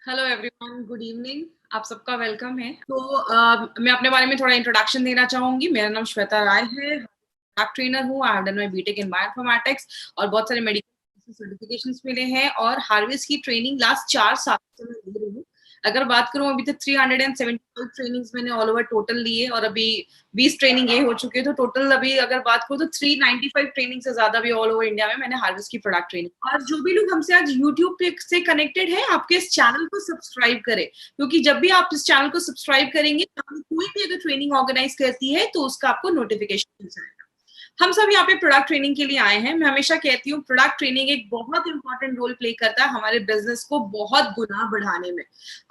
Hello everyone, good evening. आप सबका welcome है। तो मैं अपने बारे में थोड़ा इंट्रोडक्शन देना चाहूंगी। मेरा नाम श्वेता राय है, ट्रेनर हूँ। I have done my BTech in bioinformatics और बहुत सारे मेडिकल सर्टिफिकेशंस मिले हैं। और हार्वेस्ट की ट्रेनिंग लास्ट 4 साल से मैं ले रही हूँ। अगर बात करूं, अभी तक 375 ट्रेनिंग्स मैंने ऑल ओवर टोटल लिए और अभी 20 ट्रेनिंग ये हो चुकी है। तो टोटल अभी अगर बात करूं तो 395 ट्रेनिंग से ज्यादा भी ऑल ओवर इंडिया में मैंने हार्वेस्ट की प्रोडक्ट ट्रेनिंग। और जो भी लोग हमसे आज यूट्यूब पे से कनेक्टेड है, आपके इस चैनल को सब्सक्राइब करें, क्योंकि जब भी आप इस चैनल को सब्सक्राइब करेंगे तो कोई भी अगर ट्रेनिंग ऑर्गेनाइज करती है तो उसका आपको नोटिफिकेशन मिल जाएगा। हम सब यहाँ पे प्रोडक्ट ट्रेनिंग के लिए आए हैं। मैं हमेशा कहती हूँ प्रोडक्ट ट्रेनिंग एक बहुत इंपॉर्टेंट रोल प्ले करता है हमारे बिजनेस को बहुत गुना बढ़ाने में।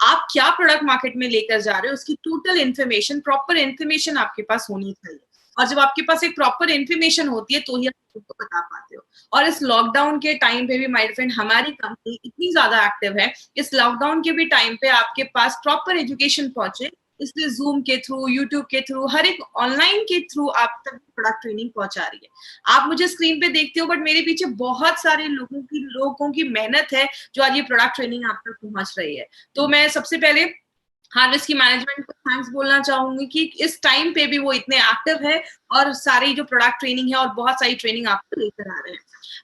आप क्या प्रोडक्ट मार्केट में लेकर जा रहे हो, उसकी टोटल इन्फॉर्मेशन, प्रॉपर इन्फॉर्मेशन आपके पास होनी चाहिए। और जब आपके पास एक प्रॉपर इन्फॉर्मेशन होती है तो ही आप उसको बता पाते हो। और इस लॉकडाउन के टाइम पे भी माय फ्रेंड, हमारी कंपनी इतनी ज्यादा एक्टिव है, इस लॉकडाउन के भी टाइम पे आपके पास प्रॉपर एजुकेशन पहुंचे, इसलिए जूम के थ्रू, यूट्यूब के थ्रू, हर एक ऑनलाइन के थ्रू आप तक प्रोडक्ट ट्रेनिंग पहुंचा रही है। आप मुझे स्क्रीन पे देखते हो, बट मेरे पीछे बहुत सारे लोगों की मेहनत है जो आज ये प्रोडक्ट ट्रेनिंग आप तक पहुंच रही है। तो मैं सबसे पहले हार्वेस्ट की मैनेजमेंट को थैंक्स बोलना चाहूंगी कि इस टाइम पे भी वो इतने एक्टिव है और सारी जो प्रोडक्ट ट्रेनिंग है और बहुत सारी ट्रेनिंग आपको लेकर आ रहे हैं।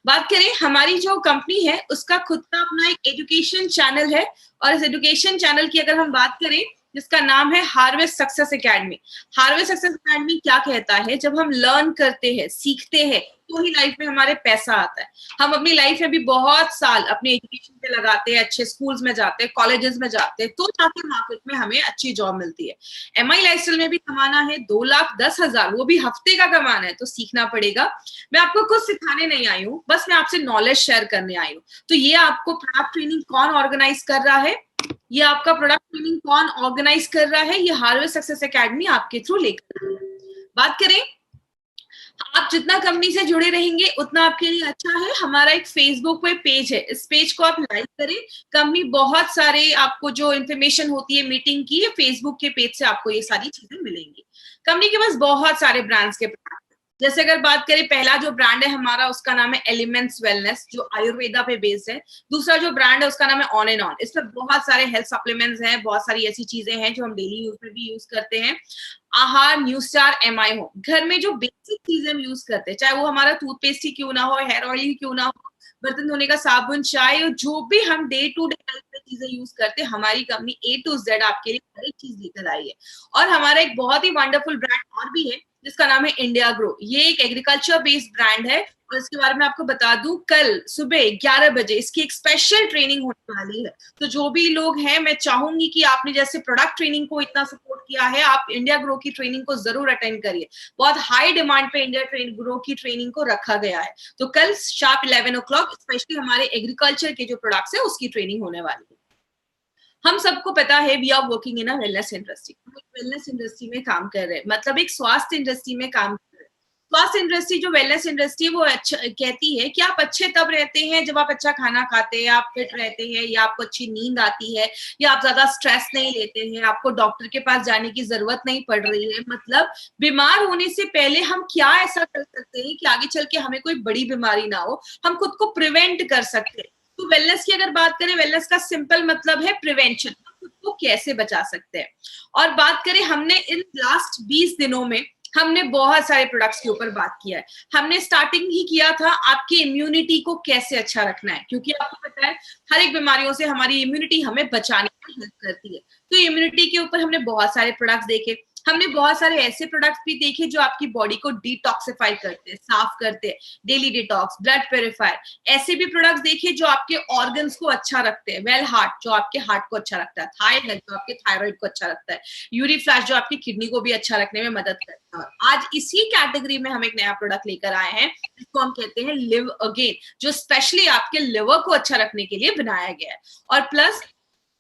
बात करें, हमारी जो कंपनी है उसका खुद का अपना एक एजुकेशन चैनल है। और इस एजुकेशन चैनल की अगर हम बात करें, जिसका नाम है harvest success academy. Harvest success academy क्या कहता है, जब हम लर्न करते हैं, सीखते हैं, तो ही लाइफ में हमारे पैसा आता है। हम अपनी लाइफ में भी बहुत साल अपने एजुकेशन पे लगाते हैं, अच्छे स्कूल्स में जाते हैं, कॉलेजेस में जाते हैं, तो जाके मार्केट में हमें अच्छी जॉब मिलती है। एमआई लाइफस्टाइल में भी कमाना है 2,10,000, वो भी हफ्ते का कमाना है, तो सीखना पड़ेगा। मैं आपको कुछ सिखाने नहीं आई हूँ, बस मैं आपसे नॉलेज शेयर करने आई हूँ। तो ये आपको प्रोडक्ट ट्रेनिंग कौन ऑर्गेनाइज कर रहा है, ये आपका प्रोडक्ट ट्रेनिंग कौन ऑर्गेनाइज कर रहा है, ये हार्वेस्ट सक्सेस एकेडमी आपके थ्रू लेकर। बात करें, आप जितना कंपनी से जुड़े रहेंगे उतना आपके लिए अच्छा है। हमारा एक फेसबुक पे पेज है, इस पेज को आप लाइक करें। कंपनी बहुत सारे आपको जो इन्फॉर्मेशन होती है मीटिंग की, फेसबुक के पेज से आपको ये सारी चीजें मिलेंगी। कंपनी के पास बहुत सारे ब्रांड्स के प्रोडक्ट, जैसे अगर बात करें, पहला जो ब्रांड है हमारा उसका नाम है एलिमेंट्स वेलनेस, जो आयुर्वेदा पे बेस्ड है। दूसरा जो ब्रांड है उसका नाम है ऑन एंड ऑन। इसमें बहुत सारे हेल्थ सप्लीमेंट्स हैं, बहुत सारी ऐसी चीजें हैं जो हम डेली यूज में भी यूज करते हैं। आहार, न्यू स्टार, एमआई हो, घर में जो बेसिक चीजें हम यूज करते हैं, चाहे वो हमारा टूथपेस्ट ही क्यों ना हो, हेयर ऑयल ही क्यों ना हो, बर्तन धोने का साबुन, चाय, और जो भी हम डे टू डे लाइफ में चीजें यूज करते हैं, हमारी कंपनी ए टू जेड आपके लिए हर एक चीज लेकर आई है। और हमारा एक बहुत ही वंडरफुल ब्रांड और भी है जिसका नाम है इंडिया ग्रो। ये एक एग्रीकल्चर बेस्ड ब्रांड है और इसके बारे में आपको बता दूं, कल सुबह 11 बजे इसकी एक स्पेशल ट्रेनिंग होने वाली है। तो जो भी लोग हैं, मैं चाहूंगी कि आपने जैसे प्रोडक्ट ट्रेनिंग को इतना सपोर्ट किया है, आप इंडिया ग्रो की ट्रेनिंग को जरूर अटेंड करिए। बहुत हाई डिमांड पे इंडिया ग्रो की ट्रेनिंग को रखा गया है। तो कल शार्प 11 o'clock स्पेशली हमारे एग्रीकल्चर के जो प्रोडक्ट्स है उसकी ट्रेनिंग होने वाली है। हम सबको पता है we are working in a wellness industry. हम एक वेलनेस इंडस्ट्री में काम कर रहे हैं, मतलब एक स्वास्थ्य इंडस्ट्री में काम कर रहे हैं। स्वास्थ्य इंडस्ट्री, जो वेलनेस इंडस्ट्री, वो अच्छा कहती है कि आप अच्छे तब रहते हैं जब आप अच्छा खाना खाते हैं, आप फिट रहते हैं, या आपको अच्छी नींद आती है, या आप ज्यादा स्ट्रेस नहीं लेते हैं, आपको डॉक्टर के पास जाने की जरूरत नहीं पड़ रही है। मतलब बीमार होने से पहले हम क्या ऐसा कर सकते हैं कि आगे चल के हमें कोई बड़ी बीमारी ना हो, हम खुद को प्रिवेंट कर सकते हैं। तो वेलनेस की अगर बात करें, वेलनेस का सिंपल मतलब है प्रिवेंशन, खुद को कैसे बचा सकते हैं। और बात करें, हमने इन लास्ट 20 दिनों में हमने बहुत सारे प्रोडक्ट्स के ऊपर बात किया है। हमने स्टार्टिंग ही किया था आपकी इम्यूनिटी को कैसे अच्छा रखना है, क्योंकि आपको पता है हर एक बीमारियों से हमारी इम्यूनिटी हमें बचाने में हेल्प करती है। तो इम्यूनिटी के ऊपर हमने बहुत सारे प्रोडक्ट्स देखे। हमने बहुत सारे ऐसे प्रोडक्ट्स भी देखे जो आपकी बॉडी को डिटॉक्सिफाई करते हैं, साफ करते हैं, डेली डिटॉक्स, ब्लड प्योरीफायर। ऐसे भी प्रोडक्ट्स देखिए जो आपके ऑर्गन्स को अच्छा रखते हैं। वेल हार्ट, जो आपके हार्ट को अच्छा रखता है। थायराइड, जो आपके थायराइड को अच्छा रखता है। यूरी फ्लैश, जो आपकी किडनी को भी अच्छा रखने में मदद करता है। आज इसी कैटेगरी में हम एक नया प्रोडक्ट लेकर आए हैं जिसको हम कहते हैं लिव अगेन, जो स्पेशली आपके लिवर को अच्छा रखने के लिए बनाया गया है। और प्लस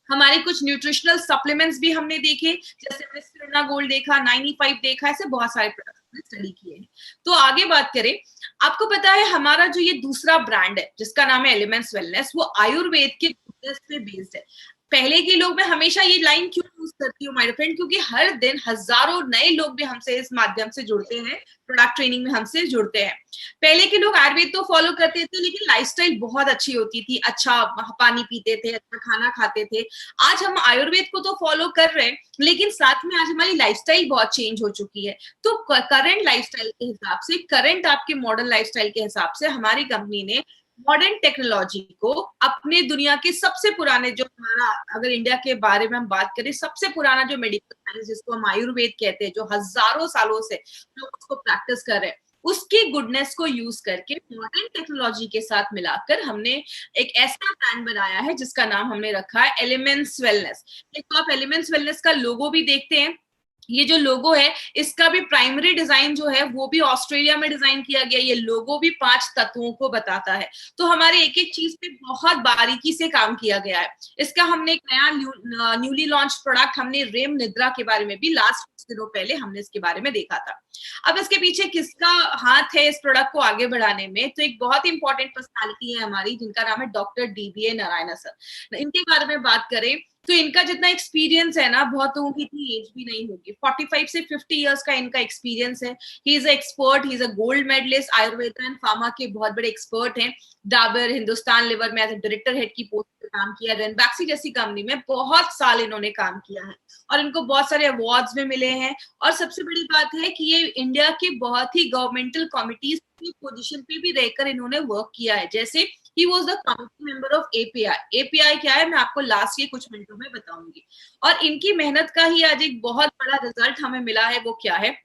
हमारे कुछ न्यूट्रिशनल सप्लीमेंट्स भी हमने देखे, जैसे हमने स्पिरुलिना गोल्ड देखा, 95 देखा, ऐसे बहुत सारे प्रोडक्ट्स हमने स्टडी किए हैं। तो आगे बात करें, आपको पता है हमारा जो ये दूसरा ब्रांड है जिसका नाम है एलिमेंट्स वेलनेस, वो आयुर्वेद के गुडनेस पे बेस्ड है। पहले के लोग, मैं हमेशा ये लाइन क्यों यूज करती हूँ माय फ्रेंड, क्योंकि हर दिन हजारों नए लोग भी हमसे इस माध्यम से जुड़ते हैं, प्रोडक्ट ट्रेनिंग में हमसे जुड़ते हैं। पहले के लोग आयुर्वेद तो फॉलो करते थे, लेकिन लाइफस्टाइल बहुत अच्छी होती थी, अच्छा पानी पीते थे, अच्छा खाना खाते थे। आज हम आयुर्वेद को तो फॉलो कर रहे हैं, लेकिन साथ में आज हमारी लाइफस्टाइल बहुत चेंज हो चुकी है। तो करंट लाइफस्टाइल के हिसाब से, करंट आपके मॉडर्न लाइफस्टाइल के हिसाब से हमारी कंपनी ने मॉडर्न टेक्नोलॉजी को अपने दुनिया के सबसे पुराने, जो हमारा अगर इंडिया के बारे में हम बात करें, सबसे पुराना जो मेडिकल साइंस जिसको हम आयुर्वेद कहते हैं, जो हजारों सालों से लोग उसको प्रैक्टिस कर रहे हैं, उसकी गुडनेस को यूज करके मॉडर्न टेक्नोलॉजी के साथ मिलाकर हमने एक ऐसा ब्रांड बनाया है जिसका नाम हमने रखा है एलिमेंट्स वेलनेस। तो आप एलिमेंट्स वेलनेस का लोगो भी देखते हैं, ये जो लोगो है इसका भी प्राइमरी डिजाइन जो है वो भी ऑस्ट्रेलिया में डिजाइन किया गया। ये लोगो भी 5 तत्वों को बताता है। तो हमारे एक एक चीज पे बहुत बारीकी से काम किया गया है। इसका हमने एक नया न्यूली लॉन्च प्रोडक्ट, हमने रेम निद्रा के बारे में भी लास्ट कुछ दिनों पहले हमने इसके बारे में देखा था। अब इसके पीछे किसका हाथ है इस प्रोडक्ट को आगे बढ़ाने में, तो एक बहुत इंपॉर्टेंट पर्सनालिटी है हमारी, जिनका नाम है डॉक्टर डीबीए नारायण सर। इनके बारे में बात करें तो इनका जितना एक्सपीरियंस है ना, बहुत लोगों की इतनी एज भी नहीं होगी, 45 से 50 इयर्स का इनका एक्सपीरियंस है। He is expert, he is a gold medalist, Ayurveda and pharma के बहुत बड़े एक्सपर्ट हैं। डाबर, हिंदुस्तान लिवर में एज डायरेक्टर हेड की पोस्ट पे काम किया, रेनबैक्सी जैसी कंपनी में बहुत साल इन्होंने काम किया है और इनको बहुत सारे अवार्ड्स में मिले हैं। और सबसे बड़ी बात है कि ये इंडिया के बहुत ही गवर्नमेंटल कमिटीज की पोजीशन पे भी रहकर इन्होंने वर्क किया है, जैसे he was the council member of API। API क्या है मैं आपको लास्ट के कुछ मिनटों में बताऊंगी। और इनकी मेहनत का ही आज एक बहुत बड़ा रिजल्ट हमें मिला है, वो क्या है,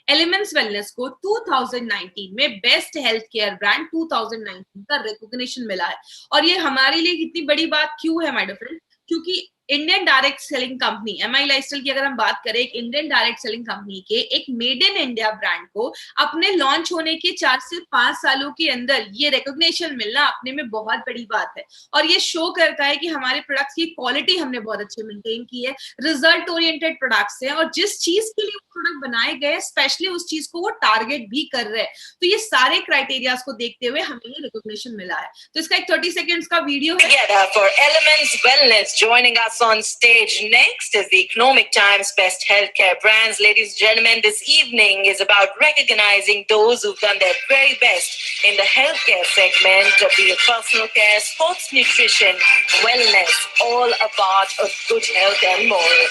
एलिमेंट्स वेलनेस को 2019 में बेस्ट हेल्थ केयर ब्रांड 2019 का रिकॉग्निशन मिला है। और ये हमारे लिए कितनी बड़ी बात क्यों है माय डियर फ्रेंड, क्योंकि Indian direct selling company MI lifestyle की अगर हम बात करें, एक इंडियन डायरेक्ट सेलिंग कंपनी के एक मेड इन इंडिया ब्रांड को अपने लॉन्च होने के 4 से 5 सालों के अंदर ये रिकॉग्निशन मिलना अपने में बहुत बड़ी बात है। और ये शो करता है कि हमारे प्रोडक्ट्स की क्वालिटी हमने बहुत अच्छे मेंटेन की है, रिजल्ट ओरिएंटेड प्रोडक्ट्स हैं, और जिस चीज के लिए वो प्रोडक्ट बनाए गए स्पेशली उस चीज को वो टारगेट भी कर रहे हैं। तो ये सारे क्राइटेरियाज को देखते हुए हमें ये रिकॉग्निशन मिला है। तो इसका एक 30 सेकेंड्स का वीडियो है। Together for Elements Wellness. Joining us on stage next is the Economic Times Best Healthcare Brands. Ladies and gentlemen, this evening is about recognizing those who've done their very best in the healthcare segment, be it personal care, sports nutrition, wellness, all a part of good health and more.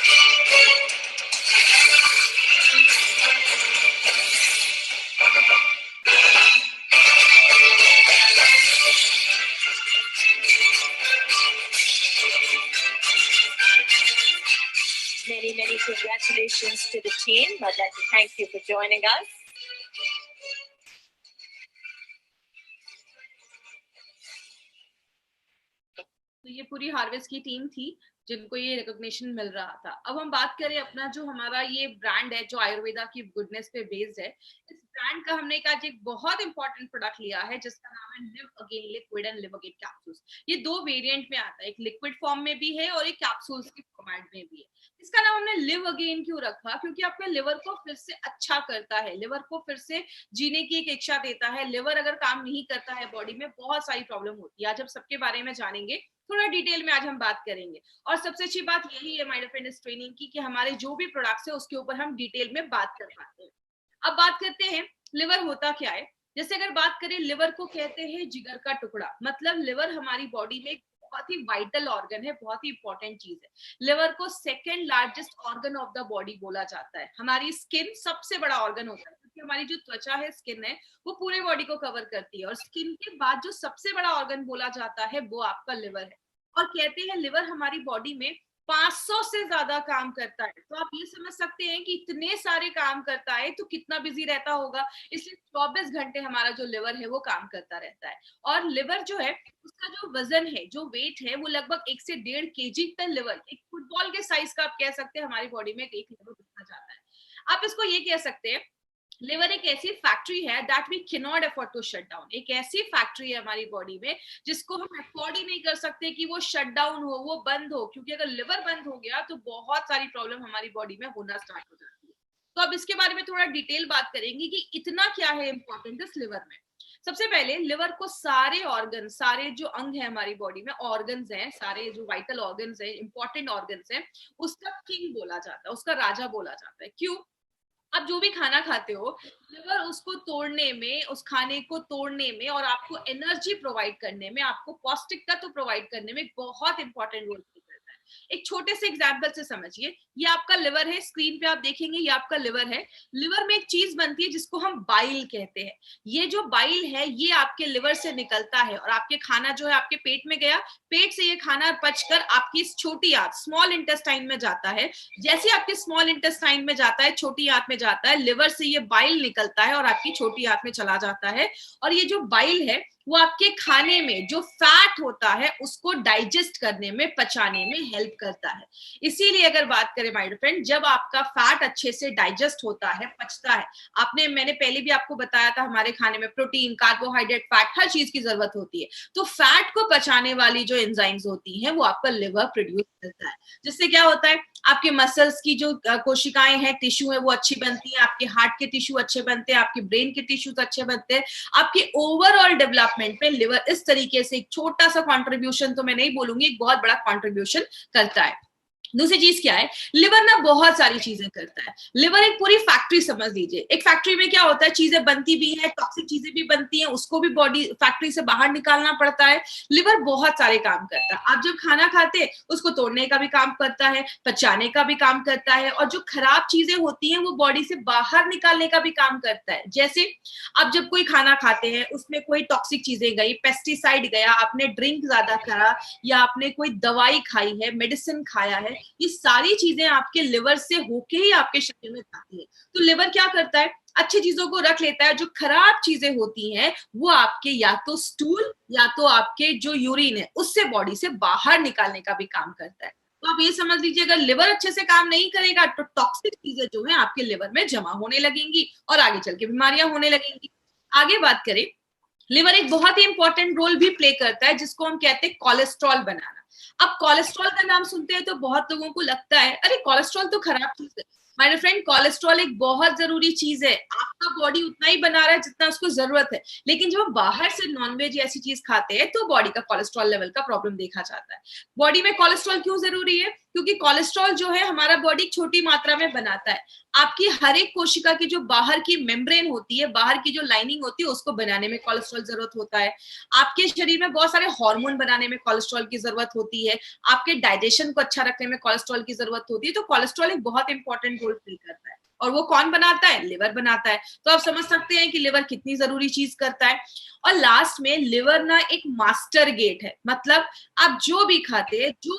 Many congratulations to the team. I'd like to thank you for joining us. तो ये पूरी harvest की team थी जिनको ये recognition मिल रहा था। अब हम बात करें अपना जो हमारा ये ब्रांड है जो आयुर्वेदा की गुडनेस पे बेस्ड है, इस ब्रांड का हमने आज एक बहुत इंपॉर्टेंट प्रोडक्ट लिया है जिसका नाम है live again liquid and live again capsules. ये 2 वेरिएंट में आता है, एक लिक्विड फॉर्म में भी है और एक कैप्सूल्स के फॉर्मेट में भी है। इसका नाम हमने लिव अगेन क्यों रखा, क्योंकि आपके लिवर को फिर से अच्छा करता है, लिवर को फिर से जीने की एक इच्छा देता है। लिवर अगर काम नहीं करता है बॉडी में बहुत सारी प्रॉब्लम होती है। आज हम सबके बारे में जानेंगे, थोड़ा डिटेल में आज हम बात करेंगे। और सबसे अच्छी बात यही है माय फ्रेंड इस ट्रेनिंग की कि हमारे जो भी प्रोडक्ट्स है उसके ऊपर हम डिटेल में बात कर पाते हैं। अब बात करते हैं लिवर होता क्या है। जैसे अगर बात करें, लिवर को कहते हैं जिगर का टुकड़ा, मतलब लिवर हमारी बॉडी में बहुत ही वाइटल ऑर्गन है, बहुत ही इंपॉर्टेंट चीज है। लिवर को second largest organ of the body बोला जाता है। हमारी स्किन सबसे बड़ा ऑर्गन होता है, क्योंकि हमारी जो त्वचा है, स्किन है, वो पूरे बॉडी को कवर करती है। और स्किन के बाद जो सबसे बड़ा ऑर्गन बोला जाता है वो आपका लिवर है। और कहते हैं लिवर हमारी बॉडी में 500 से ज्यादा काम करता है। तो आप ये समझ सकते हैं कि इतने सारे काम करता है तो कितना बिजी रहता होगा। इसलिए 24 घंटे हमारा जो लिवर है वो काम करता रहता है। और लिवर जो है उसका जो वजन है, जो वेट है, वो लगभग 1 से 1.5 केजी तक लिवर, एक फुटबॉल के साइज का आप कह सकते हैं हमारी बॉडी में एक लिवर रखा जाता है। आप इसको ये कह सकते हैं लिवर एक ऐसी फैक्ट्री है that we can not afford to shut down. एक ऐसी फैक्ट्री है हमारी बॉडी में जिसको हम अफोर्ड ही नहीं कर सकते कि वो शट डाउन हो, वो बंद हो, क्योंकि अगर लिवर बंद हो गया तो बहुत सारी प्रॉब्लम हमारी बॉडी में होना स्टार्ट हो जाती है। तो अब इसके बारे में थोड़ा डिटेल बात करेंगे कि इतना क्या है इंपॉर्टेंट इस लिवर में। सबसे पहले लिवर को सारे ऑर्गन, सारे जो अंग है हमारी बॉडी में, ऑर्गन्स हैं, सारे जो वाइटल ऑर्गन्स हैं, इंपॉर्टेंट ऑर्गन्स हैं, उसका किंग बोला जाता है, उसका राजा बोला जाता है। क्यों? आप जो भी खाना खाते हो, लिवर उसको तोड़ने में, उस खाने को तोड़ने में और आपको एनर्जी प्रोवाइड करने में, आपको पौष्टिक तत्व प्रोवाइड करने में बहुत इंपॉर्टेंट रोल प्ले करता है। एक छोटे से एग्जांपल से समझिए, ये आपका लिवर है, स्क्रीन पे आप देखेंगे ये आपका लिवर है। लिवर में एक चीज बनती है जिसको हम बाइल कहते हैं। ये जो बाइल है ये आपके लिवर से निकलता है और आपके खाना जो है आपके पेट में गया, पेट से ये खाना पचकर आपकी छोटी आंत, स्मॉल इंटेस्टाइन में जाता है। जैसे आपके स्मॉल इंटेस्टाइन में जाता है, छोटी आंत में जाता है, लिवर से ये बाइल निकलता है और आपकी छोटी आंत में चला जाता है। और ये जो बाइल है वो आपके खाने में जो फैट होता है उसको डाइजेस्ट करने में, पचाने में हेल्प करता है। इसीलिए अगर बात करें माय फ्रेंड, जब आपका फैट अच्छे से डाइजेस्ट होता है, पचता है, मैंने पहले भी आपको बताया था हमारे खाने में प्रोटीन, कार्बोहाइड्रेट, फैट, हर चीज की जरूरत होती है। तो फैट को पचाने वाली जो एंजाइम्स होती हैं वो आपका लिवर प्रोड्यूस करता है, जिससे क्या होता है, आपके मसल्स की जो कोशिकाएं हैं, टिश्यू है, वो अच्छी बनती है, आपके हार्ट के टिश्यू अच्छे बनते हैं, आपके ब्रेन के टिश्यूज अच्छे बनते हैं, आपके ओवरऑल डेवलपमेंट में लिवर इस तरीके से एक छोटा सा कंट्रीब्यूशन, तो मैं नहीं बोलूंगी, एक बहुत बड़ा कंट्रीब्यूशन करता है। दूसरी चीज क्या है, लिवर ना बहुत सारी चीजें करता है। लिवर एक पूरी फैक्ट्री समझ लीजिए। एक फैक्ट्री में क्या होता है, चीजें बनती भी है, टॉक्सिक चीजें भी बनती हैं, उसको भी बॉडी फैक्ट्री से बाहर निकालना पड़ता है। लिवर बहुत सारे काम करता है। आप जब खाना खाते हैं उसको तोड़ने का भी काम करता है, पचाने का भी काम करता है, और जो खराब चीजें होती हैं वो बॉडी से बाहर निकालने का भी काम करता है। जैसे आप जब कोई खाना खाते हैं उसमें कोई टॉक्सिक चीजें गई, पेस्टिसाइड गया, आपने ड्रिंक ज्यादा करा, या आपने कोई दवाई खाई है, मेडिसिन खाया है, ये सारी चीजें आपके लिवर से होके ही आपके शरीर में जाती है। तो लिवर क्या करता है, अच्छी चीजों को रख लेता है, जो खराब चीजें होती हैं वो आपके या तो स्टूल या तो आपके जो यूरिन है उससे बॉडी से बाहर निकालने का भी काम करता है। तो आप ये समझ लीजिए, अगर लिवर अच्छे से काम नहीं करेगा तो टॉक्सिक चीजें जो है आपके लिवर में जमा होने लगेंगी और आगे चल के बीमारियां होने लगेंगी। आगे बात करें, लिवर एक बहुत ही इंपॉर्टेंट रोल भी प्ले करता है जिसको हम कहते हैं कोलेस्ट्रॉल बनाना। अब कोलेस्ट्रॉल का नाम सुनते हैं तो बहुत लोगों को लगता है अरे कोलेस्ट्रॉल तो खराब चीज है। माय फ्रेंड, कोलेस्ट्रॉल एक बहुत जरूरी चीज है। आपका बॉडी उतना ही बना रहा है जितना उसको जरूरत है, लेकिन जब हम बाहर से नॉनवेज ऐसी चीज खाते हैं तो बॉडी का कोलेस्ट्रॉल लेवल का प्रॉब्लम देखा जाता है। बॉडी में कोलेस्ट्रॉल क्यों जरूरी है? क्योंकि कोलेस्ट्रॉल जो है हमारा बॉडी छोटी मात्रा में बनाता है। आपकी हर एक कोशिका की जो बाहर की मेम्ब्रेन होती है, बाहर की जो लाइनिंग होती है, उसको बनाने में कोलेस्ट्रॉल जरूरत होता है। आपके शरीर में बहुत सारे हार्मोन बनाने में कोलेस्ट्रॉल की जरूरत होती है। आपके डाइजेशन को अच्छा रखने में कोलेस्ट्रॉल की जरूरत होती है। तो कोलेस्ट्रॉल एक बहुत इंपॉर्टेंट रोल प्ले करता है, और वो कौन बनाता है? लिवर बनाता है। तो आप समझ सकते हैं कि लिवर कितनी जरूरी चीज करता है। और लास्ट में लिवर ना एक मास्टर गेट है, मतलब आप जो भी खाते हैं, जो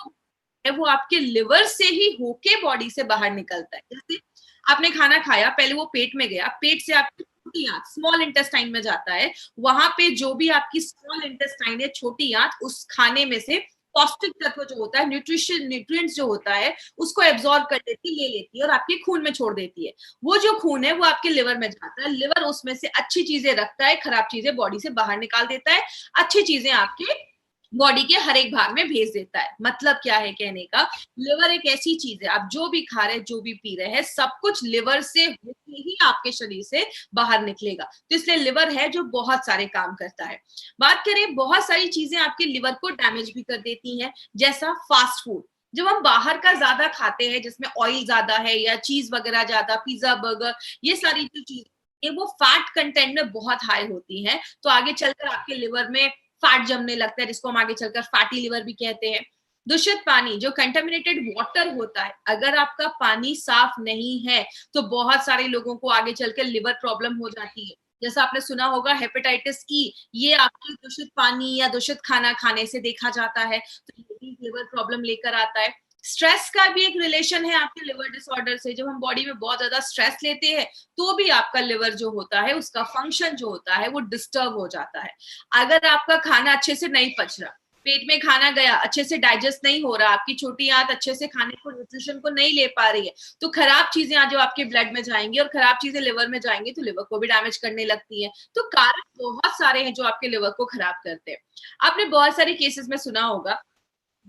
है वो आपके लिवर से ही होके बॉडी से बाहर निकलता है। जैसे आपने खाना खाया, पहले वो पेट में गया, पेट से आपकी छोटी आंत, स्मॉल इंटेस्टाइन में जाता है, वहां पे जो भी आपकी स्मॉल इंटेस्टाइन है, छोटी आंत, उस खाने में से पौष्टिक तत्व जो होता है, न्यूट्रिएंट्स जो होता है, उसको एब्जॉर्ब कर लेती, ले लेती है और आपके खून में छोड़ देती है। वो जो खून है वो आपके लिवर में जाता है। लिवर उसमें से अच्छी चीजें रखता है, खराब चीजें बॉडी से बाहर निकाल देता है, अच्छी चीजें आपके बॉडी के हर एक भाग में भेज देता है। मतलब क्या है कहने का, लिवर एक ऐसी चीज है, आप जो भी खा रहे हैं, जो भी पी रहे हैं, सब कुछ लिवर से होके ही आपके शरीर से बाहर निकलेगा। तो इसलिए लिवर है जो बहुत सारे काम करता है। बात करें, बहुत सारी चीजें आपके लिवर को डैमेज भी कर देती हैं, जैसा फास्ट फूड। जब हम बाहर का ज्यादा खाते हैं, जिसमें ऑयल ज्यादा है या चीज वगैरह ज्यादा, पिज्जा, बर्गर, ये सारी जो चीजें वो फैट कंटेंट में बहुत हाई होती हैं, तो आगे चलकर आपके लिवर में फैट जमने लगता है, जिसको हम आगे चलकर फैटी लिवर भी कहते हैं। दूषित पानी, जो कंटेमिनेटेड वाटर होता है, अगर आपका पानी साफ नहीं है तो बहुत सारे लोगों को आगे चलकर लिवर प्रॉब्लम हो जाती है। जैसा आपने सुना होगा हेपेटाइटिस ई, ये आपके दूषित पानी या दूषित खाना खाने से देखा जाता है, तो ये भी लिवर प्रॉब्लम लेकर आता है। स्ट्रेस का भी एक रिलेशन है आपके लिवर डिसऑर्डर से। जब हम बॉडी में बहुत ज्यादा स्ट्रेस लेते हैं तो भी आपका लिवर जो होता है, उसका फंक्शन जो होता है वो डिस्टर्ब हो जाता है। अगर आपका खाना अच्छे से नहीं पच रहा, पेट में खाना गया, अच्छे से डाइजेस्ट नहीं हो रहा, आपकी छोटी आंत अच्छे से खाने को, न्यूट्रिशन को नहीं ले पा रही है, तो खराब चीजें आज जो आपके ब्लड में जाएंगी और खराब चीजें लिवर में जाएंगी तो लिवर को भी डैमेज करने लगती है। तो कारण बहुत सारे हैं जो आपके लिवर को खराब करते हैं। आपने बहुत सारे केसेस में सुना होगा,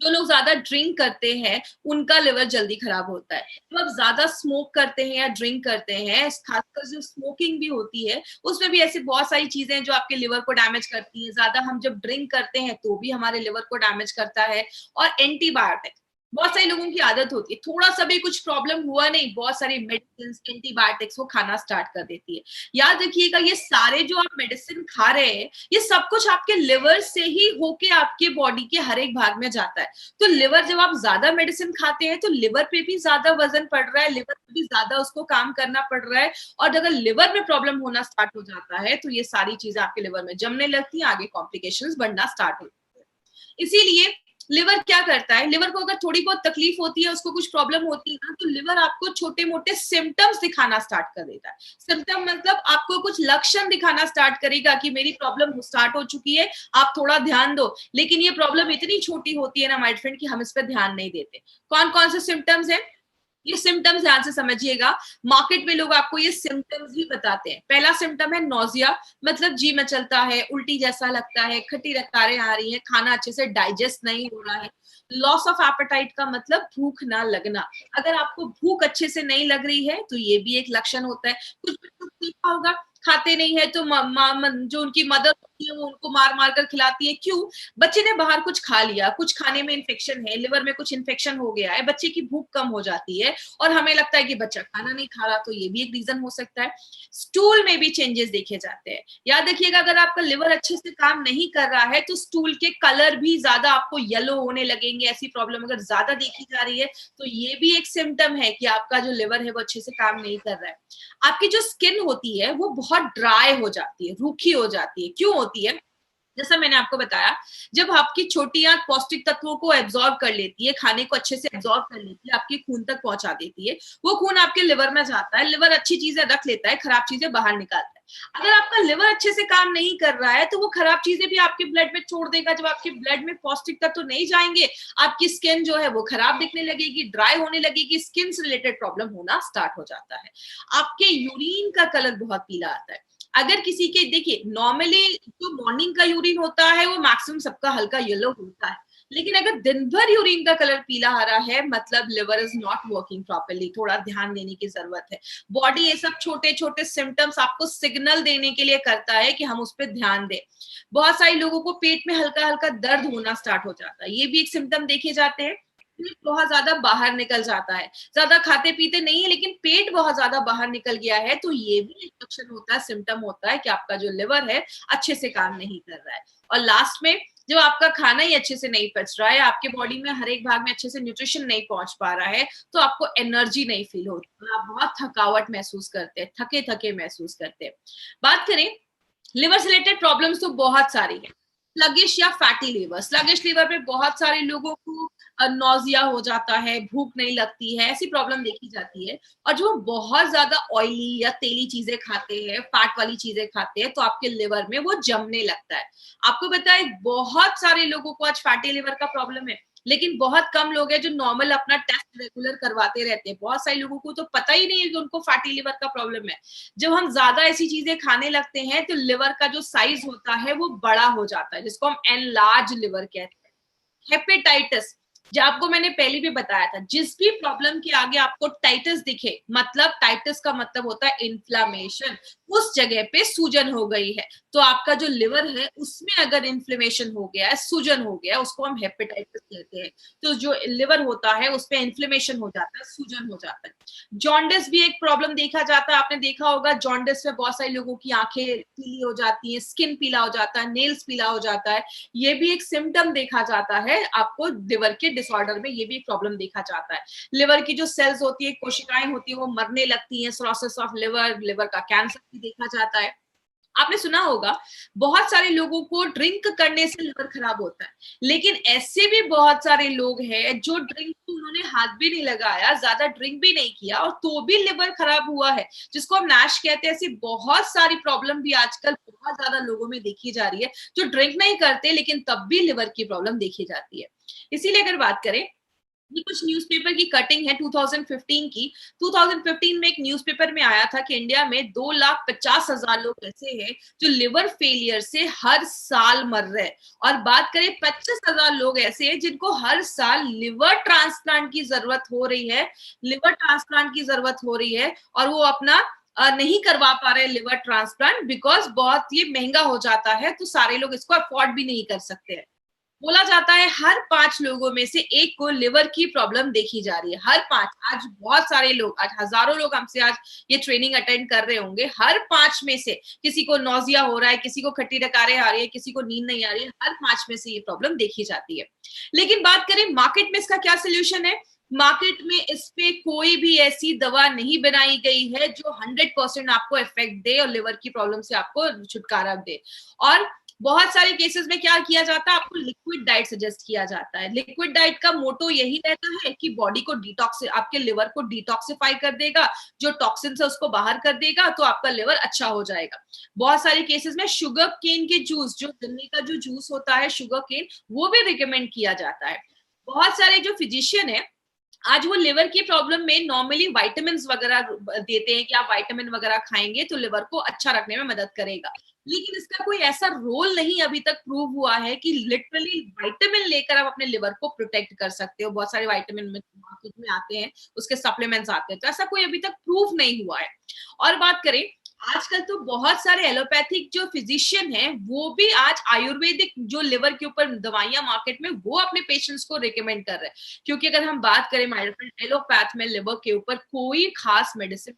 जो लोग ज्यादा ड्रिंक करते हैं उनका लिवर जल्दी खराब होता है। तो आप ज्यादा स्मोक करते हैं या ड्रिंक करते हैं, खासकर जो स्मोकिंग भी होती है उसमें भी ऐसी बहुत सारी चीजें हैं जो आपके लिवर को डैमेज करती हैं। ज्यादा हम जब ड्रिंक करते हैं तो भी हमारे लिवर को डैमेज करता है। और एंटीबायोटिक, बहुत सारे लोगों की आदत होती है, थोड़ा सा भी कुछ प्रॉब्लम हुआ नहीं, बहुत सारी मेडिसिन एंटीबायोटिक्स वो खाना स्टार्ट कर देती है। याद रखिएगा, ये सारे जो आप मेडिसिन खा रहे हैं ये सब कुछ आपके लिवर से ही होके आपके बॉडी के हर एक भाग में जाता है। तो लिवर, जब आप ज्यादा मेडिसिन खाते हैं तो लिवर पे भी ज्यादा वजन पड़ रहा है, लिवर पे भी ज्यादा उसको काम करना पड़ रहा है। और अगर लिवर में प्रॉब्लम होना स्टार्ट हो जाता है तो ये सारी चीजें आपके लिवर में जमने लगती हैं, आगे कॉम्प्लिकेशंस बढ़ना स्टार्ट होती है। इसीलिए लिवर क्या करता है, लिवर को अगर थोड़ी बहुत तकलीफ होती है, उसको कुछ प्रॉब्लम होती है ना, तो लिवर आपको छोटे मोटे सिम्टम्स दिखाना स्टार्ट कर देता है। सिम्टम मतलब आपको कुछ लक्षण दिखाना स्टार्ट करेगा कि मेरी प्रॉब्लम स्टार्ट हो चुकी है, आप थोड़ा ध्यान दो। लेकिन ये प्रॉब्लम इतनी छोटी होती है ना माय फ्रेंड कि हम इस पर ध्यान नहीं देते। कौन कौन से सिम्टम्स है, ये सिम्टम्स ध्यान से समझिएगा। मार्केट में लोग आपको ये सिम्टम्स ही बताते हैं। पहला सिम्टम है नोजिया, मतलब जी मचलता है, उल्टी जैसा लगता है, खट्टी रकारें आ रही हैं, खाना अच्छे से डाइजेस्ट नहीं हो रहा है। लॉस ऑफ एपेटाइट का मतलब भूख ना लगना। अगर आपको भूख अच्छे से नहीं लग रही है तो ये भी एक लक्षण होता है। कुछ बच्चों को देखा होगा, खाते नहीं है तो जो उनकी मदर होती है वो उनको मार मार कर खिलाती है। क्यों? बच्चे ने बाहर कुछ खा लिया, कुछ खाने में इन्फेक्शन है, लिवर में कुछ इन्फेक्शन हो गया है, बच्चे की भूख कम हो जाती है और हमें लगता है कि बच्चा खाना नहीं खा रहा, तो ये भी एक रीजन हो सकता है। स्टूल में भी चेंजेस देखे जाते हैं। याद रखिएगा, अगर आपका लिवर अच्छे से काम नहीं कर रहा है तो स्टूल के कलर भी ज्यादा आपको येलो होने लगेंगे। ऐसी प्रॉब्लम अगर ज्यादा देखी जा रही है तो ये भी एक सिम्टम है कि आपका जो लिवर है वो अच्छे से काम नहीं कर रहा है। आपकी जो स्किन होती है वो बहुत ड्राई हो जाती है, रूखी हो जाती है। क्यों होती है? जैसा मैंने आपको बताया, जब आपकी छोटी आंत पौष्टिक तत्वों को एब्जॉर्ब कर लेती है, खाने को अच्छे से एब्जॉर्ब कर लेती है, आपके खून तक पहुंचा देती है, वो खून आपके लिवर में जाता है, लिवर अच्छी चीजें रख लेता है, खराब चीजें बाहर निकालता है। अगर आपका लिवर अच्छे से काम नहीं कर रहा है तो वो खराब चीजें भी आपके ब्लड में छोड़ देगा। जब आपके ब्लड में पौष्टिक तत्व नहीं जाएंगे, आपकी स्किन जो है वो खराब दिखने लगेगी, ड्राई होने लगेगी, स्किन से रिलेटेड प्रॉब्लम होना स्टार्ट हो जाता है। आपके यूरिन का कलर बहुत पीला आता है। अगर किसी के, देखिए नॉर्मली जो मॉर्निंग का यूरिन होता है वो मैक्सिमम सबका हल्का येलो होता है, लेकिन अगर दिन भर यूरिन का कलर पीला आ रहा है मतलब liver is not working properly, थोड़ा ध्यान देने की जरूरत है। बॉडी ये सब छोटे छोटे सिम्टम्स आपको सिग्नल देने के लिए करता है कि हम उस पर ध्यान दें। बहुत सारे लोगों को पेट में हल्का हल्का दर्द होना स्टार्ट हो जाता है, ये भी एक सिम्टम देखे जाते हैं। पेट बहुत ज्यादा बाहर निकल जाता है, ज्यादा खाते पीते नहीं है लेकिन पेट बहुत ज्यादा बाहर निकल गया है, तो ये भी एक लक्षण होता है, सिम्टम होता है कि आपका जो लिवर है अच्छे से काम नहीं कर रहा है। और लास्ट में, जब आपका खाना ही अच्छे से नहीं पच रहा है, आपके बॉडी में हर एक भाग में अच्छे से न्यूट्रिशन नहीं पहुंच पा रहा है, तो आपको एनर्जी नहीं फील होती, आप बहुत थकावट महसूस करते हैं, थके थके महसूस करते हैं। बात करें लिवर से रिलेटेड प्रॉब्लम्स तो बहुत सारी है। स्लगिश या फैटी लिवर, स्लगिश लिवर पे बहुत सारे लोगों को नौजिया हो जाता है, भूख नहीं लगती है, ऐसी प्रॉब्लम देखी जाती है। और जो बहुत ज्यादा ऑयली या तेली चीजें खाते हैं, फैट वाली चीजें खाते हैं, तो आपके लिवर में वो जमने लगता है। आपको बताए बहुत सारे लोगों को आज फैटी लिवर का प्रॉब्लम है, लेकिन बहुत कम लोग हैं जो नॉर्मल अपना टेस्ट रेगुलर करवाते रहते हैं। बहुत सारे लोगों को तो पता ही नहीं है कि उनको फैटी लिवर का प्रॉब्लम है। जब हम ज्यादा ऐसी चीजें खाने लगते हैं तो लिवर का जो साइज होता है वो बड़ा हो जाता है, जिसको हम एनलार्ज लिवर कहते हैं। हेपेटाइटिस, जो आपको मैंने पहले भी बताया था, जिस भी प्रॉब्लम के आगे आपको टाइटिस दिखे, मतलब टाइटिस का मतलब होता है इन्फ्लामेशन, उस जगह पे सूजन हो गई है, तो आपका जो लिवर है उसमें अगर इन्फ्लेमेशन हो गया है, सूजन हो गया है, उसको हम हेपेटाइटिस कहते हैं। तो जो लिवर होता है उसपे इन्फ्लेमेशन हो जाता है, सूजन हो जाता है। जॉन्डिस भी एक प्रॉब्लम देखा जाता है, आपने देखा होगा जॉन्डिस में बहुत सारे लोगों की आंखें पीली हो जाती है, स्किन पीला हो जाता है, नेल्स पीला हो जाता है। ये भी एक सिम्टम देखा जाता है आपको लिवर के डिसऑर्डर में, ये भी एक प्रॉब्लम देखा जाता है। लिवर की जो सेल्स होती है, कोशिकाएं होती है, वो मरने लगती हैं, सिरोसिस ऑफ लिवर, लिवर का कैंसर भी देखा जाता है। आपने सुना होगा बहुत सारे लोगों को ड्रिंक करने से लिवर खराब होता है, लेकिन ऐसे भी बहुत सारे लोग हैं जो ड्रिंक को उन्होंने हाथ भी नहीं लगाया, ज्यादा ड्रिंक भी नहीं किया और तो भी लिवर खराब हुआ है, जिसको हम नैश कहते हैं। ऐसी बहुत सारी प्रॉब्लम भी आजकल बहुत ज्यादा लोगों में देखी जा रही है, जो ड्रिंक नहीं करते लेकिन तब भी लिवर की प्रॉब्लम देखी जाती है। इसीलिए अगर बात करें ये कुछ न्यूज़पेपर की कटिंग है 2015 की। 2015 में एक न्यूज़पेपर में आया था कि इंडिया में 2,50,000 लोग ऐसे हैं जो लिवर फेलियर से हर साल मर रहे हैं, और बात करें 25,000 लोग ऐसे हैं जिनको हर साल लिवर ट्रांसप्लांट की जरूरत हो रही है, लिवर ट्रांसप्लांट की जरूरत हो रही है, और वो अपना नहीं करवा पा रहे लिवर ट्रांसप्लांट बिकॉज बहुत ये महंगा हो जाता है, तो सारे लोग इसको अफोर्ड भी नहीं कर सकते हैं। बोला जाता है हर 5 लोगों में से एक को लिवर की प्रॉब्लम देखी जा रही है, हर 5। आज बहुत सारे लोग, आज हजारों लोग हमसे आज ये ट्रेनिंग अटेंड कर रहे होंगे, हर 5 में से किसी को नौजिया हो रहा है, किसी को खट्टी डकारें आ रही है, किसी को नींद नहीं आ रही है, हर 5 में से ये प्रॉब्लम देखी जाती है। लेकिन बात करें मार्केट में इसका क्या सोल्यूशन है, मार्केट में इस पे कोई भी ऐसी दवा नहीं बनाई गई है जो 100% आपको इफेक्ट दे और लिवर की प्रॉब्लम से आपको छुटकारा दे। और बहुत सारे केसेस में क्या किया जाता है, आपको लिक्विड डाइट सजेस्ट किया जाता है। लिक्विड डाइट का मोटो यही रहता है कि बॉडी को डिटॉक्स, आपके लिवर को डिटॉक्सिफाई कर देगा, जो टॉक्सिन है उसको बाहर कर देगा, तो आपका लिवर अच्छा हो जाएगा। बहुत सारे केसेस में शुगर केन के जूस, जो गन्ने का जो जूस होता है शुगर केन, वो भी रिकमेंड किया जाता है। बहुत सारे जो फिजिशियन है आज वो लिवर की प्रॉब्लम में नॉर्मली विटामिन वगैरह देते हैं कि आप विटामिन वगैरह खाएंगे तो लिवर को अच्छा रखने में मदद करेगा, लेकिन इसका कोई ऐसा रोल नहीं अभी तक प्रूव हुआ है कि लिटरली विटामिन लेकर आप अपने लिवर को प्रोटेक्ट कर सकते हो। बहुत सारे विटामिन मार्केट में आते हैं, उसके सप्लीमेंट्स आते हैं, तो ऐसा कोई अभी तक प्रूव नहीं हुआ है। और बात करें, आजकल तो बहुत सारे एलोपैथिक जो फिजिशियन हैं वो भी आज आयुर्वेदिक जो लिवर के ऊपर दवाइयां मार्केट में वो अपने पेशेंट्स को रिकमेंड कर रहे हैं, क्योंकि अगर हम बात करें माय फ्रेंड, एलोपैथ में लिवर के ऊपर कोई खास मेडिसिन,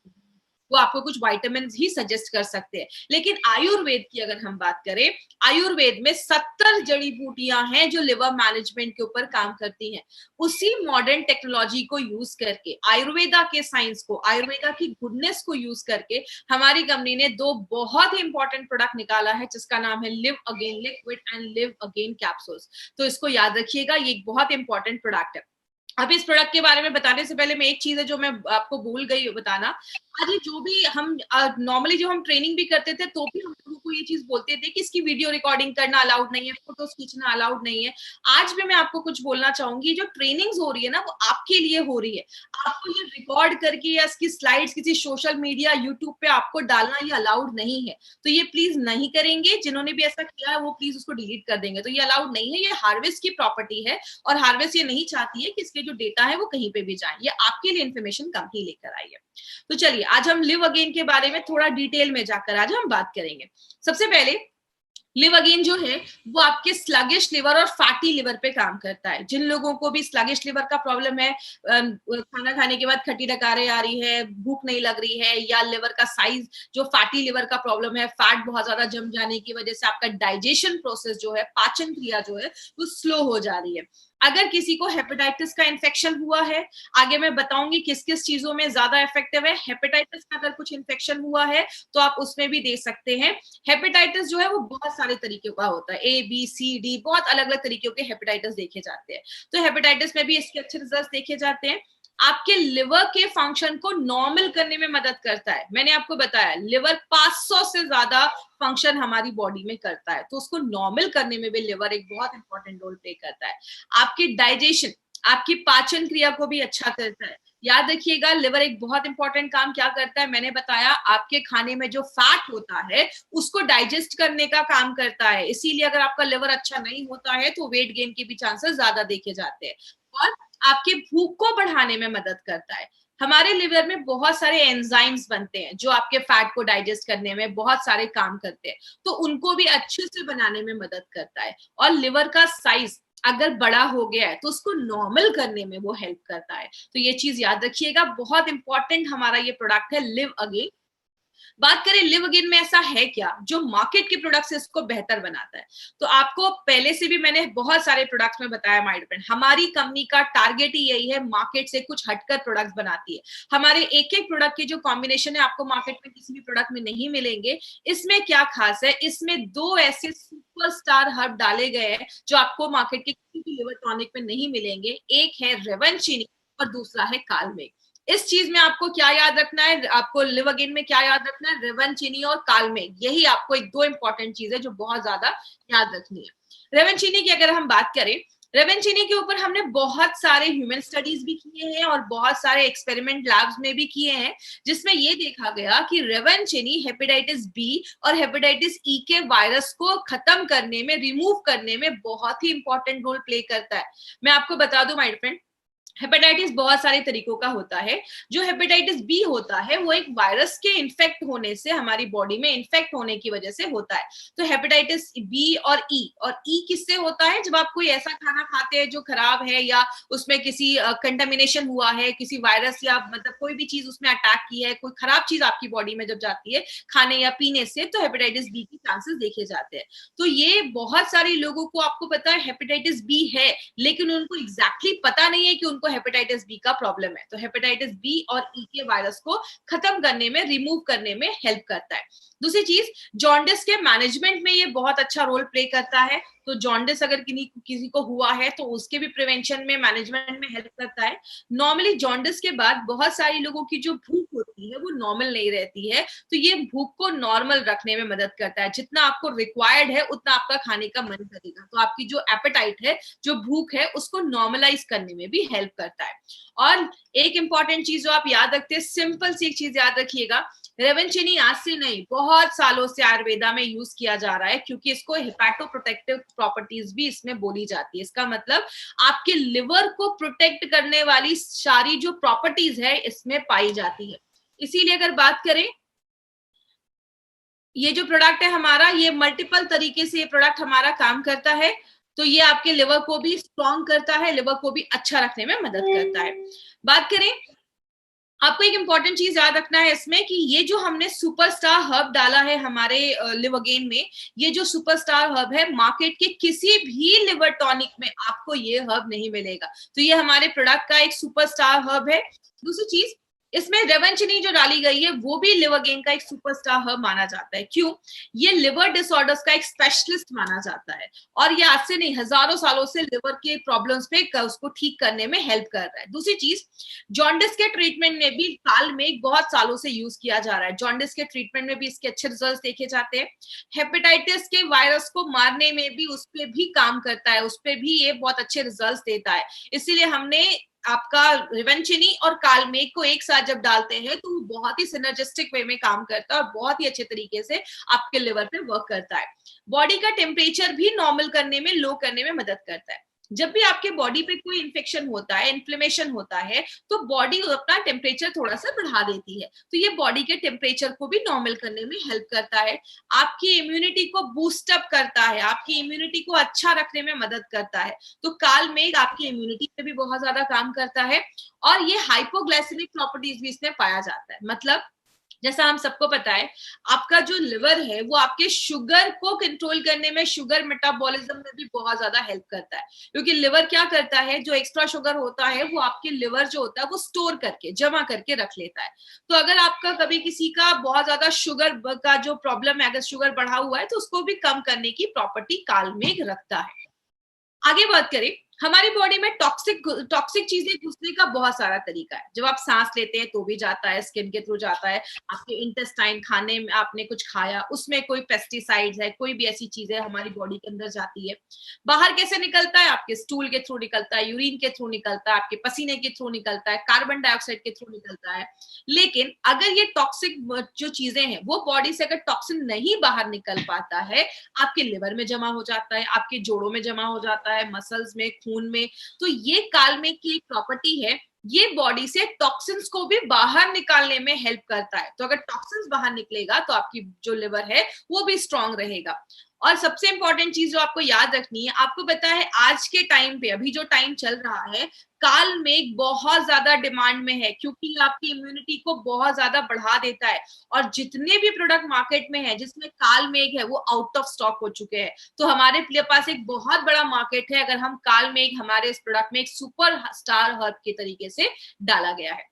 वो आपको कुछ विटामिन ही सजेस्ट कर सकते हैं। लेकिन आयुर्वेद की अगर हम बात करें, आयुर्वेद में 70 जड़ी बूटियां हैं जो लिवर मैनेजमेंट के ऊपर काम करती हैं। उसी मॉडर्न टेक्नोलॉजी को यूज करके, आयुर्वेदा के साइंस को, आयुर्वेदा की गुडनेस को यूज करके हमारी कंपनी ने 2 बहुत ही इंपॉर्टेंट प्रोडक्ट निकाला है, जिसका नाम है live again liquid and live again capsules. तो इसको याद रखिएगा, ये एक बहुत इंपॉर्टेंट प्रोडक्ट है। अब इस प्रोडक्ट के बारे में बताने से पहले मैं एक चीज है जो मैं आपको भूल गई बताना। आज ये जो भी हम नॉर्मली जो हम ट्रेनिंग भी करते थे तो भी हम लोगों को ये चीज बोलते थे कि इसकी वीडियो रिकॉर्डिंग करना अलाउड नहीं है, फोटोज खींचना अलाउड नहीं है। आज भी मैं आपको कुछ बोलना चाहूंगी, जो ट्रेनिंग्स हो रही है ना वो आपके लिए हो रही है। आपको ये रिकॉर्ड करके या इसकी स्लाइड्स किसी सोशल मीडिया यूट्यूब पे आपको डालना ये अलाउड नहीं है, तो ये प्लीज नहीं करेंगे। जिन्होंने भी ऐसा किया है वो प्लीज उसको डिलीट कर देंगे। तो ये अलाउड नहीं है, ये हार्वेस्ट की प्रॉपर्टी है, और हार्वेस्ट ये नहीं चाहती है कि इसके जो डेटा है वो कहीं पे भी जाए। ये आपके लिए इन्फॉर्मेशन कंपनी लेकर आई है। तो चलिए आज हम लिव अगेन के बारे में थोड़ा डिटेल में जाकर आज हम बात करेंगे। सबसे पहले लिव अगेन जो है वो आपके स्लगिश लिवर और फैटी लिवर पे काम करता है। जिन लोगों को भी स्लगिश लिवर का प्रॉब्लम है, खाना खाने के बाद खट्टी डकारें आ रही है, भूख नहीं लग रही है, या लिवर का साइज जो फैटी लिवर का प्रॉब्लम है, फैट बहुत ज्यादा जम जाने की वजह से आपका डाइजेशन प्रोसेस जो है, पाचन क्रिया जो है वो स्लो हो जा रही है। अगर किसी को हेपेटाइटिस का इन्फेक्शन हुआ है, आगे मैं बताऊंगी किस किस चीजों में ज्यादा इफेक्टिव है। हेपेटाइटिस का अगर कुछ इन्फेक्शन हुआ है तो आप उसमें भी दे सकते हैं। हेपेटाइटिस जो है वो बहुत सारे तरीके का होता है, A B C D, बहुत अलग अलग तरीके के हेपेटाइटिस देखे जाते हैं। तो हेपेटाइटिस में भी इसके अच्छे रिजल्ट देखे जाते हैं। आपके लिवर के फंक्शन को नॉर्मल करने में मदद करता है। मैंने आपको बताया लिवर 500 से ज्यादा फंक्शन हमारी बॉडी में करता है, तो उसको नॉर्मल करने में भी लिवर एक बहुत इंपॉर्टेंट रोल प्ले करता है। आपकी डाइजेशन, आपकी पाचन क्रिया को भी अच्छा करता है। याद रखिएगा लिवर एक बहुत इंपॉर्टेंट काम क्या करता है, मैंने बताया आपके खाने में जो फैट होता है उसको डाइजेस्ट करने का काम करता है। इसीलिए अगर आपका लिवर अच्छा नहीं होता है तो वेट गेन के भी चांसेस ज्यादा देखे जाते हैं। और आपके भूख को बढ़ाने में मदद करता है। हमारे लिवर में बहुत सारे एंजाइम्स बनते हैं जो आपके फैट को डाइजेस्ट करने में बहुत सारे काम करते हैं, तो उनको भी अच्छे से बनाने में मदद करता है। और लिवर का साइज अगर बड़ा हो गया है तो उसको नॉर्मल करने में वो हेल्प करता है। तो ये चीज याद रखिएगा, बहुत इंपॉर्टेंट हमारा ये प्रोडक्ट है लिव अगेन। बात करें लिव अगेन में ऐसा है क्या जो मार्केट के प्रोडक्ट से इसको बेहतर बनाता है। तो आपको पहले से भी मैंने बहुत सारे प्रोडक्ट्स में बताया माय फ्रेंड, हमारी कंपनी का टारगेट ही यही है, मार्केट से कुछ हटकर प्रोडक्ट्स बनाती है। हमारे एक एक प्रोडक्ट के जो कॉम्बिनेशन है आपको मार्केट में किसी भी प्रोडक्ट में नहीं मिलेंगे। इसमें क्या खास है, इसमें 2 ऐसे सुपरस्टार हर्ब डाले गए हैं जो आपको मार्केट के किसी भी लिवर टॉनिक में नहीं मिलेंगे। एक है रेवंचिनी और दूसरा है कालमेघ। इस चीज में आपको क्या याद रखना है, आपको लिव अगेन में क्या याद रखना है, रेवंचिनी और कालमेघ, यही आपको एक 2 इंपॉर्टेंट चीज है जो बहुत ज्यादा याद रखनी है। रेवंचिनी की अगर हम बात करें रेवेंचिनी के ऊपर हमने बहुत सारे ह्यूमन स्टडीज भी किए हैं और बहुत सारे एक्सपेरिमेंट लैब्स में भी किए हैं, जिसमें ये देखा गया कि रेवेंचिनी हेपेटाइटिस बी और हेपेटाइटिस ई के वायरस को खत्म करने में, रिमूव करने में बहुत ही इंपॉर्टेंट रोल प्ले करता है। मैं आपको बता दूं माय फ्रेंड, हेपेटाइटिस बहुत सारे तरीकों का होता है। जो हेपेटाइटिस बी होता है वो एक वायरस के इन्फेक्ट होने से, हमारी बॉडी में इन्फेक्ट होने की वजह से होता है। तो हेपेटाइटिस बी और ई किससे होता है? जब आप कोई ऐसा खाना खाते हैं जो खराब है या उसमें किसी कंटामिनेशन हुआ है, किसी वायरस या मतलब कोई भी चीज उसमें अटैक की है, कोई खराब चीज आपकी बॉडी में जब जाती है खाने या पीने से, तो हेपेटाइटिस बी के चांसेस देखे जाते हैं। तो ये बहुत सारे लोगों को, आपको पता है हेपेटाइटिस बी है, लेकिन उनको एग्जैक्टली पता नहीं है कि उनको हेपेटाइटिस बी का प्रॉब्लम है। तो हेपेटाइटिस बी और ई के वायरस को खत्म करने में, रिमूव करने में हेल्प करता है। दूसरी चीज, जॉन्डिस के मैनेजमेंट में ये बहुत अच्छा रोल प्ले करता है। तो जॉन्डिस अगर किसी को हुआ है तो उसके भी प्रिवेंशन में, मैनेजमेंट में हेल्प करता है। नॉर्मली जॉन्डिस के बाद बहुत सारे लोगों की जो भूख होती है वो नॉर्मल नहीं रहती है, तो ये भूख को नॉर्मल रखने में मदद करता है। जितना आपको रिक्वायर्ड है उतना आपका खाने का मन करेगा, तो आपकी जो एपेटाइट है, जो भूख है, उसको नॉर्मलाइज करने में भी हेल्प करता है। और एक इंपॉर्टेंट चीज जो आप याद रखते हैं, सिंपल सी एक चीज याद रखिएगा, रेवेंचिनी आज से नहीं, बहुत सालों से आयुर्वेदा में यूज किया जा रहा है, क्योंकि इसको हेपाटोप्रोटेक्टिव प्रॉपर्टीज भी इसमें बोली जाती है। इसका मतलब आपके लिवर को प्रोटेक्ट करने वाली सारी जो प्रॉपर्टीज है इसमें पाई जाती है। इसीलिए अगर बात करें, ये जो प्रोडक्ट है हमारा, ये मल्टीपल तरीके से ये प्रोडक्ट हमारा काम करता है। तो ये आपके लिवर को भी स्ट्रॉन्ग करता है, लिवर को भी अच्छा रखने में मदद करता है। बात करें, आपको एक इंपॉर्टेंट चीज याद रखना है इसमें कि ये जो हमने सुपरस्टार हर्ब डाला है हमारे लिवरगेन में, ये जो सुपरस्टार हर्ब है, मार्केट के किसी भी लिवर टॉनिक में आपको ये हर्ब नहीं मिलेगा। तो ये हमारे प्रोडक्ट का एक सुपरस्टार हर्ब है। दूसरी चीज, इसमें रेवेंचिनी जो डाली गई है वो भी लिवरगेन का एक सुपरस्टार हर्ब माना जाता है। क्यों? ये लिवर डिसऑर्डर्स का एक स्पेशलिस्ट माना जाता है, और ये आज से नहीं, हजारों सालों से लिवर के प्रॉब्लम्स पे उसको ठीक करने में हेल्प कर रहा है। दूसरी चीज, जॉन्डिस के ट्रीटमेंट में भी काल में बहुत सालों से यूज किया जा रहा है। जॉन्डिस के ट्रीटमेंट में भी इसके अच्छे रिजल्ट देखे जाते हैं। हेपेटाइटिस के वायरस को मारने में भी उस पर भी काम करता है, उस पर भी ये बहुत अच्छे रिजल्ट देता है। इसीलिए हमने आपका रेवेंचिनी और कालमेघ को एक साथ जब डालते हैं तो वो बहुत ही सिनर्जिस्टिक वे में काम करता है और बहुत ही अच्छे तरीके से आपके लिवर पे वर्क करता है। बॉडी का टेम्परेचर भी नॉर्मल करने में, लो करने में मदद करता है। जब भी आपके बॉडी पे कोई इन्फेक्शन होता है, इन्फ्लेमेशन होता है, तो बॉडी अपना टेम्परेचर थोड़ा सा बढ़ा देती है। तो ये बॉडी के टेम्परेचर को भी नॉर्मल करने में हेल्प करता है। आपकी इम्यूनिटी को बूस्ट अप करता है, आपकी इम्यूनिटी को अच्छा रखने में मदद करता है। तो कालमेघ आपकी इम्यूनिटी पे भी बहुत ज्यादा काम करता है। और ये हाइपोग्लाइसेमिक प्रॉपर्टीज भी इसमें पाया जाता है। मतलब जैसा हम सबको पता है, आपका जो लिवर है वो आपके शुगर को कंट्रोल करने में, शुगर मेटाबॉलिज्म में भी बहुत ज्यादा हेल्प करता है। क्योंकि लिवर क्या करता है, जो एक्स्ट्रा शुगर होता है वो आपके लिवर जो होता है वो स्टोर करके, जमा करके रख लेता है। तो अगर आपका कभी किसी का बहुत ज्यादा शुगर का जो प्रॉब्लम है, अगर शुगर बढ़ा हुआ है, तो उसको भी कम करने की प्रॉपर्टी कालमेघ रखता है। आगे बात करें, हमारी बॉडी में टॉक्सिक चीजें घुसने का बहुत सारा तरीका है। जब आप सांस लेते हैं तो भी जाता है, स्किन के थ्रू जाता है, आपके इंटेस्टाइन, खाने में आपने कुछ खाया उसमें कोई पेस्टिसाइड्स है, कोई भी ऐसी चीजें हमारी बॉडी के अंदर जाती है। बाहर कैसे निकलता है? आपके स्टूल के थ्रू निकलता है, यूरिन के थ्रू निकलता है, आपके पसीने के थ्रू निकलता है, कार्बन डाइऑक्साइड के थ्रू निकलता है। लेकिन अगर ये टॉक्सिक जो चीजें हैं वो बॉडी से अगर टॉक्सिन नहीं बाहर निकल पाता है, आपके लिवर में जमा हो जाता है, आपके जोड़ों में जमा हो जाता है, मसल्स में, खून में। तो ये कालमेघ की एक प्रॉपर्टी है, ये बॉडी से टॉक्सिन्स को भी बाहर निकालने में हेल्प करता है। तो अगर टॉक्सिन्स बाहर निकलेगा तो आपकी जो लिवर है वो भी स्ट्रांग रहेगा। और सबसे इंपॉर्टेंट चीज जो आपको याद रखनी है, आपको पता है आज के टाइम पे, अभी जो टाइम चल रहा है, कालमेघ बहुत ज्यादा डिमांड में है, क्योंकि आपकी इम्यूनिटी को बहुत ज्यादा बढ़ा देता है। और जितने भी प्रोडक्ट मार्केट में है जिसमें कालमेघ है वो आउट ऑफ स्टॉक हो चुके हैं। तो हमारे पास एक बहुत बड़ा मार्केट है अगर हम कालमेघ हमारे इस प्रोडक्ट में एक सुपर स्टार हर्ब के तरीके से डाला गया है।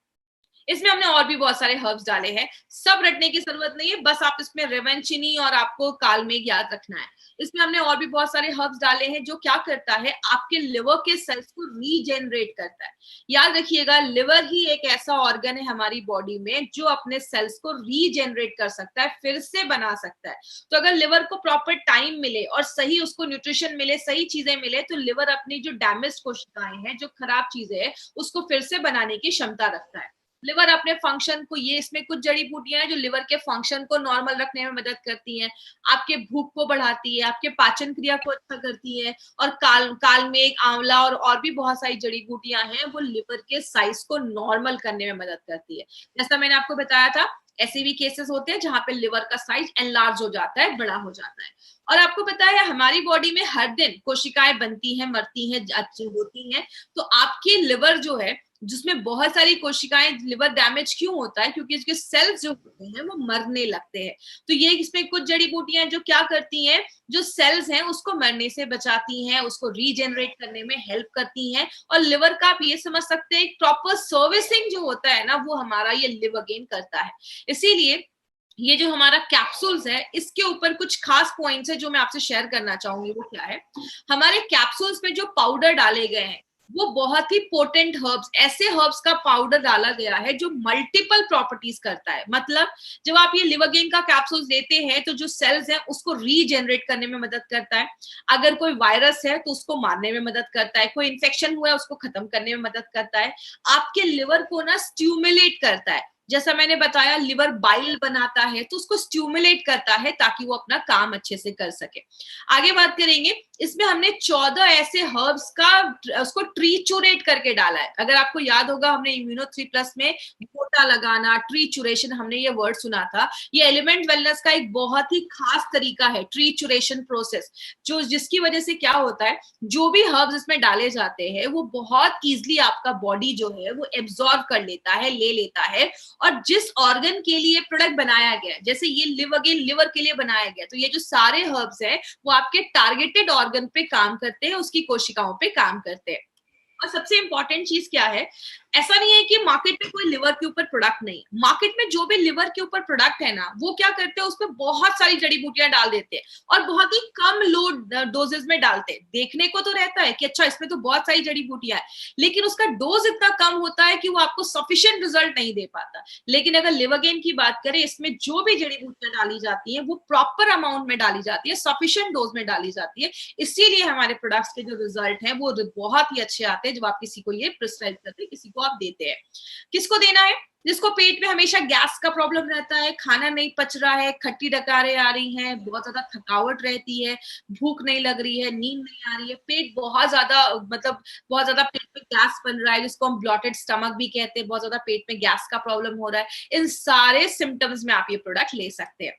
इसमें हमने और भी बहुत सारे हर्ब्स डाले हैं, सब रटने की जरूरत नहीं है, बस आप इसमें रेवेंचिनी और आपको कालमेघ याद रखना है। इसमें हमने और भी बहुत सारे हर्ब्स डाले हैं जो क्या करता है, आपके लिवर के सेल्स को रीजेनरेट करता है। याद रखिएगा, लिवर ही एक ऐसा ऑर्गन है हमारी बॉडी में जो अपने सेल्स को रीजेनरेट कर सकता है, फिर से बना सकता है। तो अगर लिवर को प्रॉपर टाइम मिले और सही उसको न्यूट्रिशन मिले, सही चीजें मिले, तो लिवर अपनी जो डैमेज कोशिकाएं हैं, जो खराब चीजें हैं, उसको फिर से बनाने की क्षमता रखता है। लिवर अपने फंक्शन को, ये इसमें कुछ जड़ी बूटियां हैं जो लिवर के फंक्शन को नॉर्मल रखने में मदद करती हैं, आपके भूख को बढ़ाती है, आपके पाचन क्रिया को अच्छा करती है, और कालमेघ, आंवला और भी बहुत सारी जड़ी बूटियां हैं वो लिवर के साइज को नॉर्मल करने में मदद करती है। जैसा मैंने आपको बताया था, ऐसे भी केसेस होते हैं जहां पे लिवर का साइज एनलार्ज हो जाता है, बड़ा हो जाता है। और आपको पता है हमारी बॉडी में हर दिन कोशिकाएं बनती हैं, मरती हैं, अच्छी होती हैं। तो आपकी लिवर जो है, जिसमें बहुत सारी कोशिकाएं, लिवर डैमेज क्यों होता है, क्योंकि इसके सेल्स जो होते हैं वो मरने लगते हैं। तो ये इसमें कुछ जड़ी बूटियां जो क्या करती हैं, जो सेल्स हैं उसको मरने से बचाती हैं, उसको रीजेनरेट करने में हेल्प करती हैं। और लिवर का आप ये समझ सकते हैं, प्रॉपर सर्विसिंग जो होता है ना, वो हमारा ये लिवर गेन करता है। इसीलिए ये जो हमारा कैप्सूल्स है, इसके ऊपर कुछ खास पॉइंट्स है जो मैं आपसे शेयर करना चाहूंगी। वो क्या है, हमारे कैप्सूल्स में जो पाउडर डाले गए हैं वो बहुत ही पोटेंट हर्ब्स, ऐसे हर्ब्स का पाउडर डाला गया है जो मल्टीपल प्रॉपर्टीज करता है। मतलब जब आप ये लिवर गेन का कैप्सूल्स लेते हैं तो जो सेल्स हैं उसको रीजेनरेट करने में मदद करता है, अगर कोई वायरस है तो उसको मारने में मदद करता है, कोई इन्फेक्शन हुआ है उसको खत्म करने में मदद करता है, आपके लिवर को ना स्टिमुलेट करता है। जैसा मैंने बताया, लिवर बाइल बनाता है तो उसको स्टिमुलेट करता है ताकि वो अपना काम अच्छे से कर सके। आगे बात करेंगे, इसमें हमने 14 ऐसे हर्ब्स का उसको ट्रीचुरेट करके डाला है। अगर आपको याद होगा, हमने इम्यूनो 3+ में गोटा लगाना, ट्रीचुरेशन, हमने ये वर्ड सुना था। ये एलिमेंट वेलनेस का एक बहुत ही खास तरीका है, ट्रीचुरेशन प्रोसेस, जो जिसकी वजह से क्या होता है, जो भी हर्ब्स इसमें डाले जाते हैं वो बहुत इजीली आपका बॉडी जो है वो एब्जॉर्ब कर लेता है, ले लेता है। और जिस ऑर्गन के लिए प्रोडक्ट बनाया गया, जैसे ये लिवर के लिए बनाया गया, तो ये जो सारे हर्ब्स हैं वो आपके टारगेटेड ऑर्गन पे काम करते हैं, उसकी कोशिकाओं पे काम करते हैं। और सबसे इंपॉर्टेंट चीज क्या है, ऐसा नहीं है कि मार्केट में कोई लिवर के ऊपर प्रोडक्ट नहीं, मार्केट में जो भी लिवर के ऊपर प्रोडक्ट है ना, वो क्या करते हैं, उसमें बहुत सारी जड़ी बूटियां डाल देते हैं और बहुत ही कम लो डोजेस में डालते हैं। देखने को तो रहता है कि अच्छा इसमें तो बहुत सारी जड़ी बूटियां है, लेकिन उसका डोज इतना कम होता है कि वो आपको सफिशिएंट रिजल्ट नहीं दे पाता। लेकिन अगर लिवर गेन की बात करें, इसमें जो भी जड़ी बूटियां डाली जाती है वो प्रॉपर अमाउंट में डाली जाती है, सफिशिएंट डोज में डाली जाती है। इसीलिए हमारे प्रोडक्ट्स के जो रिजल्ट है वो बहुत ही अच्छे आते हैं जब आप किसी को ये प्रिस्क्राइब करते हैं, किसी को आप देते हैं। किसको देना है, जिसको पेट में हमेशा गैस का प्रॉब्लम रहता है, खाना नहीं पच रहा है, खट्टी डकारें आ रही हैं, बहुत ज्यादा थकावट रहती है, भूख नहीं लग रही है, नींद नहीं आ रही है, पेट बहुत ज्यादा, मतलब बहुत ज्यादा पेट में गैस बन रहा है, जिसको हम ब्लॉटेड स्टमक भी कहते हैं, बहुत ज्यादा पेट में गैस का प्रॉब्लम हो रहा है, इन सारे सिम्टम्स में आप ये प्रोडक्ट ले सकते हैं।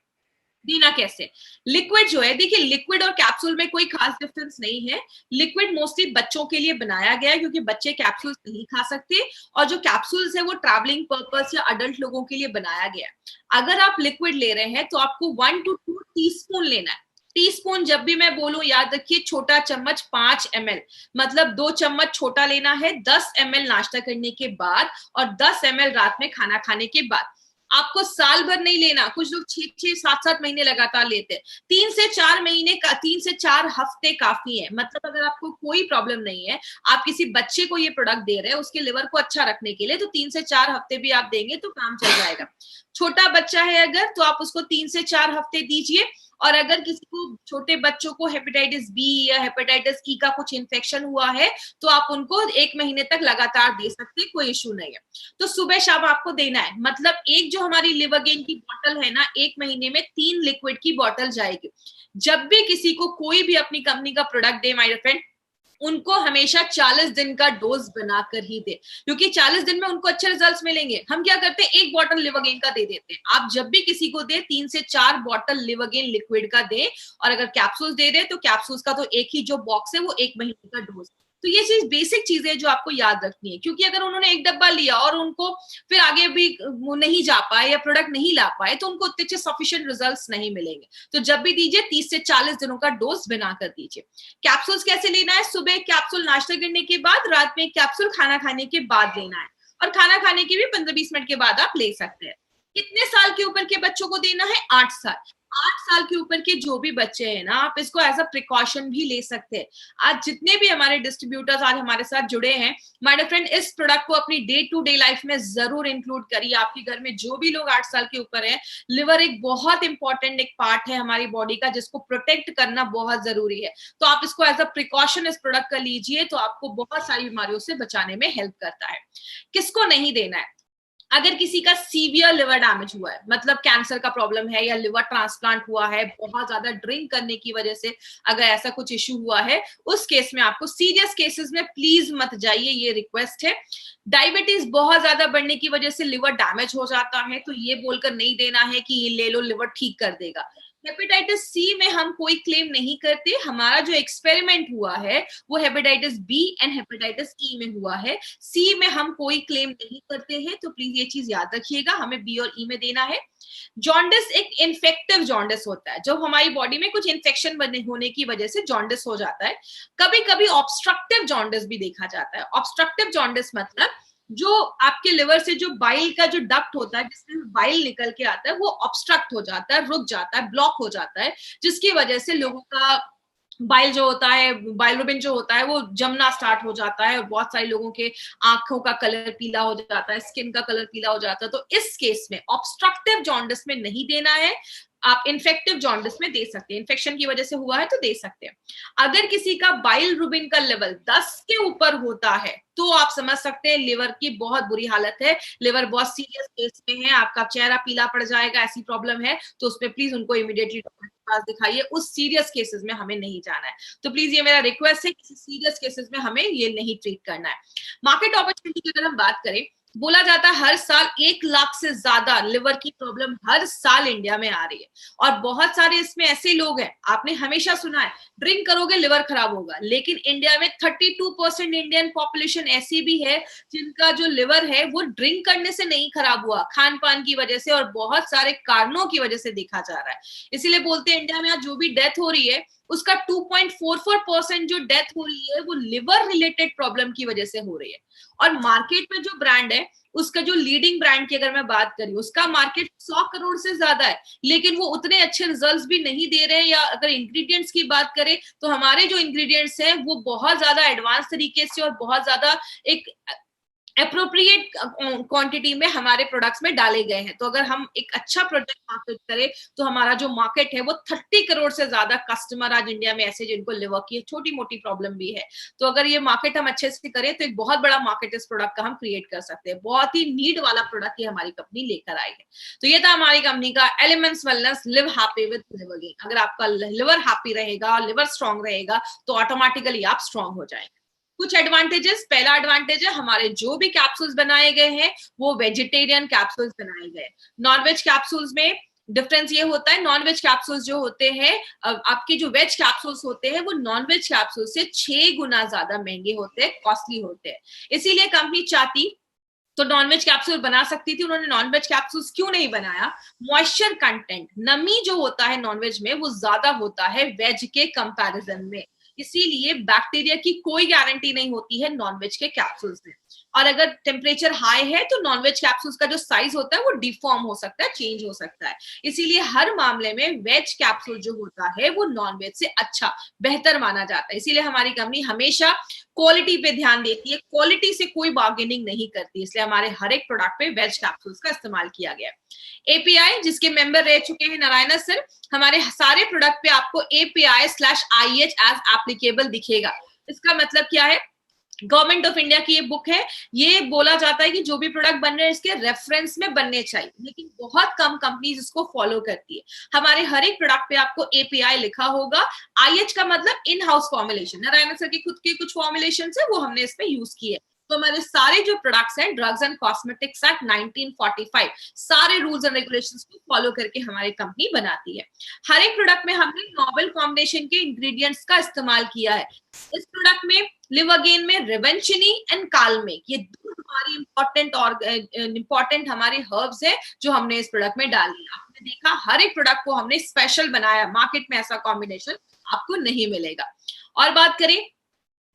देना कैसे, लिक्विड जो है, देखिए लिक्विड और कैप्सूल में कोई खास डिफरेंस नहीं है। लिक्विड मोस्टली बच्चों के लिए बनाया गया है क्योंकि बच्चे कैप्सूल्स नहीं खा सकते, और जो कैप्सूल्स है वो ट्रैवलिंग पर्पस या अडल्ट लोगों के लिए बनाया गया है। अगर आप लिक्विड ले रहे हैं तो आपको 1 to 2 टीस्पून लेना है। टीस्पून जब भी मैं बोलूं, याद रखिए, छोटा चम्मच 5 ml, मतलब 2 चम्मच छोटा लेना है, 10 ml नाश्ता करने के बाद और 10 ml रात में खाना खाने के बाद। आपको साल भर नहीं लेना, कुछ लोग 6-6, 7-7 महीने लगातार लेते हैं। 3 से 4 महीने का, 3 से 4 हफ्ते काफी है। मतलब अगर आपको कोई प्रॉब्लम नहीं है, आप किसी बच्चे को ये प्रोडक्ट दे रहे हैं उसके लिवर को अच्छा रखने के लिए, तो 3 से 4 हफ्ते भी आप देंगे तो काम चल जाएगा। छोटा बच्चा है अगर, तो आप उसको 3 से 4 हफ्ते दीजिए। और अगर किसी को, छोटे बच्चों को हेपेटाइटिस बी या हेपेटाइटिस ई का कुछ इन्फेक्शन हुआ है तो आप उनको 1 महीने तक लगातार दे सकते हैं, कोई इश्यू नहीं है। तो सुबह शाम आपको देना है, मतलब एक जो हमारी लिवर गेन की बॉटल है ना, 1 महीने में 3 लिक्विड की बॉटल जाएगी। जब भी किसी को कोई भी अपनी कंपनी का प्रोडक्ट दे माय फ्रेंड, उनको हमेशा 40 दिन का डोज बनाकर ही दे, क्योंकि 40 दिन में उनको अच्छे रिजल्ट्स मिलेंगे। हम क्या करते हैं, 1 बॉटल लिवरगेन का दे देते हैं। आप जब भी किसी को दे, 3 से 4 बॉटल लिवरगेन लिक्विड का दे, और अगर कैप्सूल्स दे दे तो कैप्सूल्स का तो एक ही जो बॉक्स है वो 1 महीने का डोज। तो ये चीज बेसिक चीजें जो आपको याद रखनी है, क्योंकि अगर उन्होंने 1 डब्बा लिया और उनको फिर आगे भी वो नहीं जा पाए या प्रोडक्ट नहीं ला पाए तो उनको उतने अच्छे सफिशिएंट रिजल्ट्स नहीं मिलेंगे। तो जब भी दीजिए 30 से 40 दिनों का डोज बनाकर दीजिए। कैप्सूल्स कैसे लेना है, सुबह कैप्सूल नाश्ता करने के बाद, रात में कैप्सूल खाना खाने के बाद लेना है। और खाना खाने के भी 15-20 मिनट के बाद आप ले सकते हैं। कितने साल के ऊपर के बच्चों को देना है? 8 साल। 8 साल के ऊपर के जो भी बच्चे हैं ना, आप इसको एज अ प्रिकॉशन भी ले सकते हैं। आज जितने भी हमारे डिस्ट्रीब्यूटर्स आज हमारे साथ जुड़े हैं, माय डियर फ्रेंड, इस प्रोडक्ट को अपनी डे टू डे लाइफ में जरूर इंक्लूड करिए। आपके घर में जो भी लोग 8 साल के ऊपर हैं, लिवर एक बहुत इंपॉर्टेंट एक पार्ट है हमारी बॉडी का, जिसको प्रोटेक्ट करना बहुत जरूरी है। तो आप इसको एज अ प्रिकॉशन इस प्रोडक्ट का लीजिए, तो आपको बहुत सारी बीमारियों से बचाने में हेल्प करता है। किसको नहीं देना है? अगर किसी का सीवियर लिवर डैमेज हुआ है, मतलब कैंसर का प्रॉब्लम है या लिवर ट्रांसप्लांट हुआ है, बहुत ज्यादा ड्रिंक करने की वजह से अगर ऐसा कुछ इश्यू हुआ है, उस केस में आपको, सीरियस केसेस में प्लीज मत जाइए, ये रिक्वेस्ट है। डायबिटीज बहुत ज्यादा बढ़ने की वजह से लिवर डैमेज हो जाता है, तो ये बोलकर नहीं देना है कि ये ले लो लिवर ठीक कर देगा। हेपेटाइटिस सी में हम कोई क्लेम नहीं करते। हमारा जो एक्सपेरिमेंट हुआ है वो hepatitis B and hepatitis E में हुआ है। सी में हम कोई क्लेम नहीं करते हैं, तो प्लीज ये चीज याद रखिएगा, हमें बी और ई में देना है। जॉन्डिस एक इन्फेक्टिव जॉन्डिस होता है, जब हमारी बॉडी में कुछ इन्फेक्शन होने की वजह से जॉन्डिस हो जाता है। कभी कभी ऑब्स्ट्रक्टिव जॉन्डिस भी देखा जाता है। ऑब्स्ट्रक्टिव जॉन्डिस मतलब जो आपके लिवर से जो बाइल का जो डक्ट होता है, जिससे बाइल निकल के आता है, वो ऑब्स्ट्रक्ट हो जाता है, रुक जाता है, ब्लॉक हो जाता है, जिसकी वजह से लोगों का बाइल जो होता है, बाइलरुबिन जो होता है, वो जमना स्टार्ट हो जाता है और बहुत सारे लोगों के आंखों का कलर पीला हो जाता है, स्किन का कलर पीला हो जाता है। तो इस केस में ऑब्स्ट्रक्टिव जॉन्डिस में नहीं देना है, आप इन्फेक्टिव जॉन्डिस में दे सकते हैं। इन्फेक्शन की वजह से हुआ है तो दे सकते हैं। अगर किसी का बाइल रुबिन का लेवल 10 के ऊपर होता है, तो आप समझ सकते हैं लिवर की बहुत बुरी हालत है, लिवर बहुत सीरियस केस में है, आपका चेहरा पीला पड़ जाएगा, ऐसी प्रॉब्लम है, तो उसमें प्लीज उनको इमीडिएटली डॉक्टर के पास दिखाइए। उस सीरियस केसेस में हमें नहीं जाना है। तो प्लीज ये मेरा रिक्वेस्ट है, किसी सीरियस केसेस में हमें ये नहीं ट्रीट करना है। मार्केट अपॉर्चुनिटी की अगर हम बात करें, बोला जाता है हर साल 1 लाख से ज्यादा लिवर की प्रॉब्लम हर साल इंडिया में आ रही है। और बहुत सारे इसमें ऐसे लोग हैं, आपने हमेशा सुना है ड्रिंक करोगे लिवर खराब होगा, लेकिन इंडिया में 32% इंडियन पॉपुलेशन ऐसी भी है जिनका जो लिवर है वो ड्रिंक करने से नहीं खराब हुआ, खान पान की वजह से और बहुत सारे कारणों की वजह से देखा जा रहा है। इसीलिए बोलते हैं इंडिया में आज जो भी डेथ हो रही है, उसका 2.44% जो डेथ हो रही है वो लिवर रिलेटेड प्रॉब्लम की वजह से हो रही है। और मार्केट में जो ब्रांड है, उसका जो लीडिंग ब्रांड की अगर मैं बात करूं, उसका मार्केट 100 करोड़ से ज्यादा है, लेकिन वो उतने अच्छे रिजल्ट्स भी नहीं दे रहे हैं। या अगर इंग्रेडिएंट्स की बात करें, तो हमारे जो इंग्रेडिएंट्स हैं वो बहुत ज्यादा एडवांस तरीके से और बहुत ज्यादा एक अप्रोप्रिएट क्वांटिटी में हमारे प्रोडक्ट्स में डाले गए हैं। तो अगर हम एक अच्छा प्रोडक्ट मार्केट करें, तो हमारा जो मार्केट है वो 30 करोड़ से ज्यादा कस्टमर आज इंडिया में ऐसे जिनको लिवर की छोटी मोटी प्रॉब्लम भी है। तो अगर ये मार्केट हम अच्छे से करें, तो एक बहुत बड़ा मार्केट इस प्रोडक्ट का हम क्रिएट कर सकते हैं। बहुत ही नीड वाला प्रोडक्ट ये हमारी कंपनी लेकर आई है। तो ये था हमारी कंपनी का elements wellness live happy with liver gain. अगर आपका लिवर हैप्पी रहेगा, लिवर स्ट्रांग रहेगा, तो ऑटोमेटिकली आप स्ट्रांग हो जाएंगे। कुछ एडवांटेजेस, पहला एडवांटेज है हमारे जो भी कैप्सूल्स बनाए गए हैं वो वेजिटेरियन कैप्सूल्स बनाए गए। नॉनवेज कैप्सूल्स में डिफरेंस ये होता है, नॉनवेज कैप्सूल्स जो होते हैं, आपके जो वेज कैप्सूल्स होते हैं वो नॉनवेज कैप्सूल से 6 गुना ज्यादा महंगे होते हैं, कॉस्टली होते हैं। इसीलिए कंपनी चाहती तो नॉनवेज कैप्सूल बना सकती थी, उन्होंने नॉनवेज कैप्सूल्स क्यों नहीं बनाया? मॉइस्चर कंटेंट, नमी जो होता है नॉनवेज में वो ज्यादा होता है वेज के कंपैरिजन में, इसीलिए बैक्टीरिया की कोई गारंटी नहीं होती है नॉनवेज के कैप्सूल्स में। और अगर टेम्परेचर हाई है तो नॉनवेज कैप्सूल्स का जो साइज होता है वो डिफॉर्म हो सकता है, चेंज हो सकता है। इसीलिए हर मामले में वेज कैप्सूल जो होता है वो नॉनवेज से अच्छा, बेहतर माना जाता है। इसीलिए हमारी कंपनी हमेशा क्वालिटी पे ध्यान देती है, क्वालिटी से कोई बार्गेनिंग नहीं करती, इसलिए हमारे हर एक प्रोडक्ट पे वेज कैप्सूल्स का इस्तेमाल किया गया। एपीआई जिसके मेंबर रह चुके हैं नारायणा सर, हमारे सारे प्रोडक्ट पे आपको API/IH एज एप्लीकेबल दिखेगा। इसका मतलब क्या है? गवर्नमेंट ऑफ इंडिया की ये बुक है, ये बोला जाता है कि जो भी प्रोडक्ट बन रहे हैं इसके रेफरेंस में बनने चाहिए, लेकिन बहुत कम कंपनीज इसको फॉलो करती है। हमारे हर एक प्रोडक्ट पे आपको API लिखा होगा। IH का मतलब in house formulation, Narayan sir के खुद के कुछ फॉर्मुलेशन है वो हमने इस पे यूज किए। तो हमारे सारे जो प्रोडक्ट्स हैं ड्रग्स एंड कॉस्मेटिक्स एक्ट 1945 सारे रूल्स एंड रेगुलेशंस को फॉलो करके हमारी कंपनी बनाती है। हर एक प्रोडक्ट में हमने नोवेल कॉम्बिनेशन के इंग्रेडिएंट्स का इस्तेमाल किया है। इस प्रोडक्ट में लिव अगेन में रिवेंचनी एंड कालमेक, ये दो हमारी इंपॉर्टेंट हमारे हर्ब्स है जो हमने इस प्रोडक्ट में डाली। आपने देखा हर एक प्रोडक्ट को हमने स्पेशल बनाया, मार्केट में ऐसा कॉम्बिनेशन आपको नहीं मिलेगा। और बात करें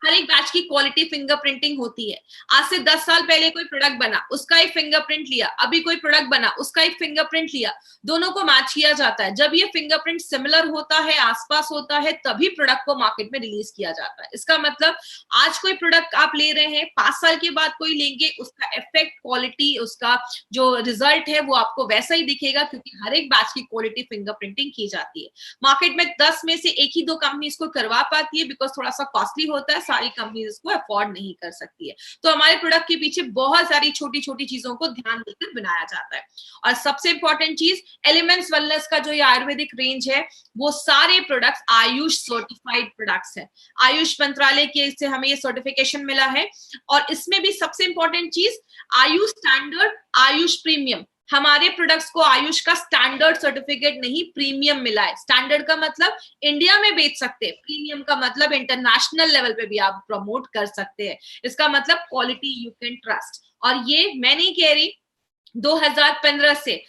हर एक बैच की क्वालिटी फिंगरप्रिंटिंग होती है। आज से 10 साल पहले कोई प्रोडक्ट बना, उसका एक फिंगरप्रिंट लिया, अभी कोई प्रोडक्ट बना, उसका एक फिंगरप्रिंट लिया, दोनों को मैच किया जाता है। जब ये फिंगरप्रिंट सिमिलर होता है, आसपास होता है, तभी प्रोडक्ट को मार्केट में रिलीज किया जाता है। इसका मतलब आज कोई प्रोडक्ट आप ले रहे हैं, 5 साल के बाद कोई लेंगे, उसका इफेक्ट, क्वालिटी, उसका जो रिजल्ट है वो आपको वैसा ही दिखेगा, क्योंकि हर एक बैच की क्वालिटी फिंगरप्रिंटिंग की जाती है। मार्केट में 10 में से एक ही 2 कंपनी इसको करवा पाती है, बिकॉज थोड़ा सा कॉस्टली होता है, सारी कंपनी इसको अफोर्ड नहीं कर सकती है। तो हमारे प्रोडक्ट के पीछे बहुत सारी छोटी छोटी चीजों को ध्यान देकर बनाया जाता है। और सबसे इंपॉर्टेंट चीज, एलिमेंट्स वेलनेस का जो ये आयुर्वेदिक रेंज है, वो सारे प्रोडक्ट्स आयुष सर्टिफाइड प्रोडक्ट्स है। आयुष मंत्रालय के से हमें ये सर्टिफिकेशन मिला है। और इसमें भी सबसे इंपॉर्टेंट चीज, आयुष स्टैंडर्ड, आयुष प्रीमियम। हमारे प्रोडक्ट्स को आयुष का स्टैंडर्ड सर्टिफिकेट नहीं, प्रीमियम मिला है। स्टैंडर्ड का मतलब इंडिया में बेच सकते हैं, प्रीमियम का मतलब इंटरनेशनल लेवल पे भी आप प्रमोट कर सकते हैं। इसका मतलब क्वालिटी यू कैन ट्रस्ट। और ये मैं नहीं कह रही, 2015 से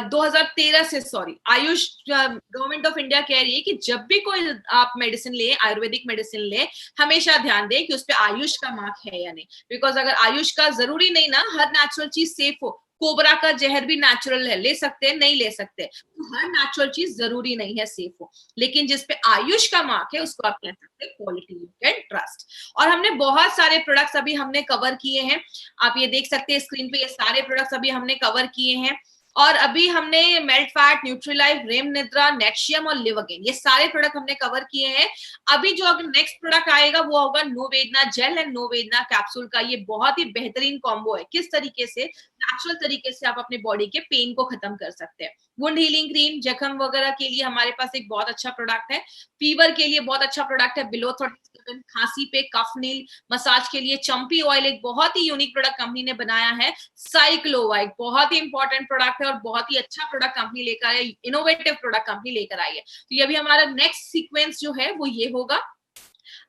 2013 से sorry, Ayush government of India कह रही है कि जब भी कोई आप मेडिसिन ले, आयुर्वेदिक मेडिसिन ले, हमेशा ध्यान दें कि उस पर आयुष का मार्क है या नहीं। बिकॉज अगर आयुष का, जरूरी नहीं ना हर नेचुरल चीज सेफ हो। कोबरा का जहर भी नेचुरल है, ले सकते हैं, नहीं ले सकते। तो हर नेचुरल चीज जरूरी नहीं है सेफ हो, लेकिन जिसपे आयुष का मार्क है उसको आप कह सकते हैं क्वालिटी यू कैन ट्रस्ट। और हमने बहुत सारे प्रोडक्ट्स अभी हमने कवर किए हैं। आप ये देख सकते हैं स्क्रीन पे, ये सारे प्रोडक्ट्स अभी हमने कवर किए हैं। और अभी हमने मेल्ट फैट, न्यूट्रीलाइफ, रेम निद्रा, नेक्शियम और लिवरगेन, ये सारे प्रोडक्ट हमने कवर किए हैं। अभी जो अगर नेक्स्ट प्रोडक्ट आएगा वो होगा नोवेदना जेल एंड नोवेदना कैप्सूल का। ये बहुत ही बेहतरीन कॉम्बो है, किस तरीके से नेचुरल तरीके से आप अपने बॉडी के पेन को खत्म कर सकते हैं। वुंड हीलिंग क्रीम, जख्म वगैरह के लिए हमारे पास एक बहुत अच्छा प्रोडक्ट है। फीवर के लिए बहुत अच्छा प्रोडक्ट है बिलो 37, खांसी पे कफ नील, मसाज के लिए चंपी ऑयल, एक बहुत ही यूनिक प्रोडक्ट कंपनी ने बनाया है। साइक्लोवा एक बहुत ही इंपॉर्टेंट प्रोडक्ट है और बहुत ही अच्छा प्रोडक्ट कंपनी लेकर आई, इनोवेटिव प्रोडक्ट कंपनी लेकर आई है। तो ये अभी हमारा नेक्स्ट सीक्वेंस जो है वो ये होगा।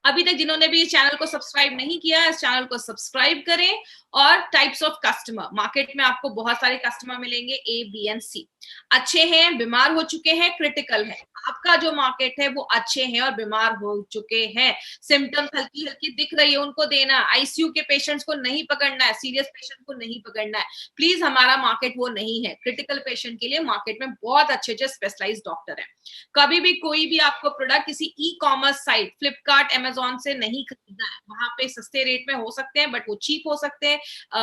अभी तक जिन्होंने भी चैनल को सब्सक्राइब नहीं किया है, इस चैनल को सब्सक्राइब करें। और टाइप्स ऑफ कस्टमर, मार्केट में आपको बहुत सारे कस्टमर मिलेंगे, ए, बी एंड सी। अच्छे हैं, बीमार हो चुके हैं, क्रिटिकल है। आपका जो मार्केट है वो अच्छे हैं और बीमार हो चुके हैं, सिम्टम्स हल्की हल्की दिख रही है, उनको देना। आईसीयू के पेशेंट्स को नहीं पकड़ना है, सीरियस पेशेंट को नहीं पकड़ना है, प्लीज। हमारा मार्केट वो नहीं है। क्रिटिकल पेशेंट के लिए मार्केट में बहुत अच्छे अच्छे स्पेशलाइज्ड डॉक्टर है। कभी भी कोई भी आपको प्रोडक्ट किसी e commerce site, Flipkart, Amazon से नहीं खरीदना है। वहां पे सस्ते रेट में हो सकते हैं, बट वो चीप हो सकते हैं,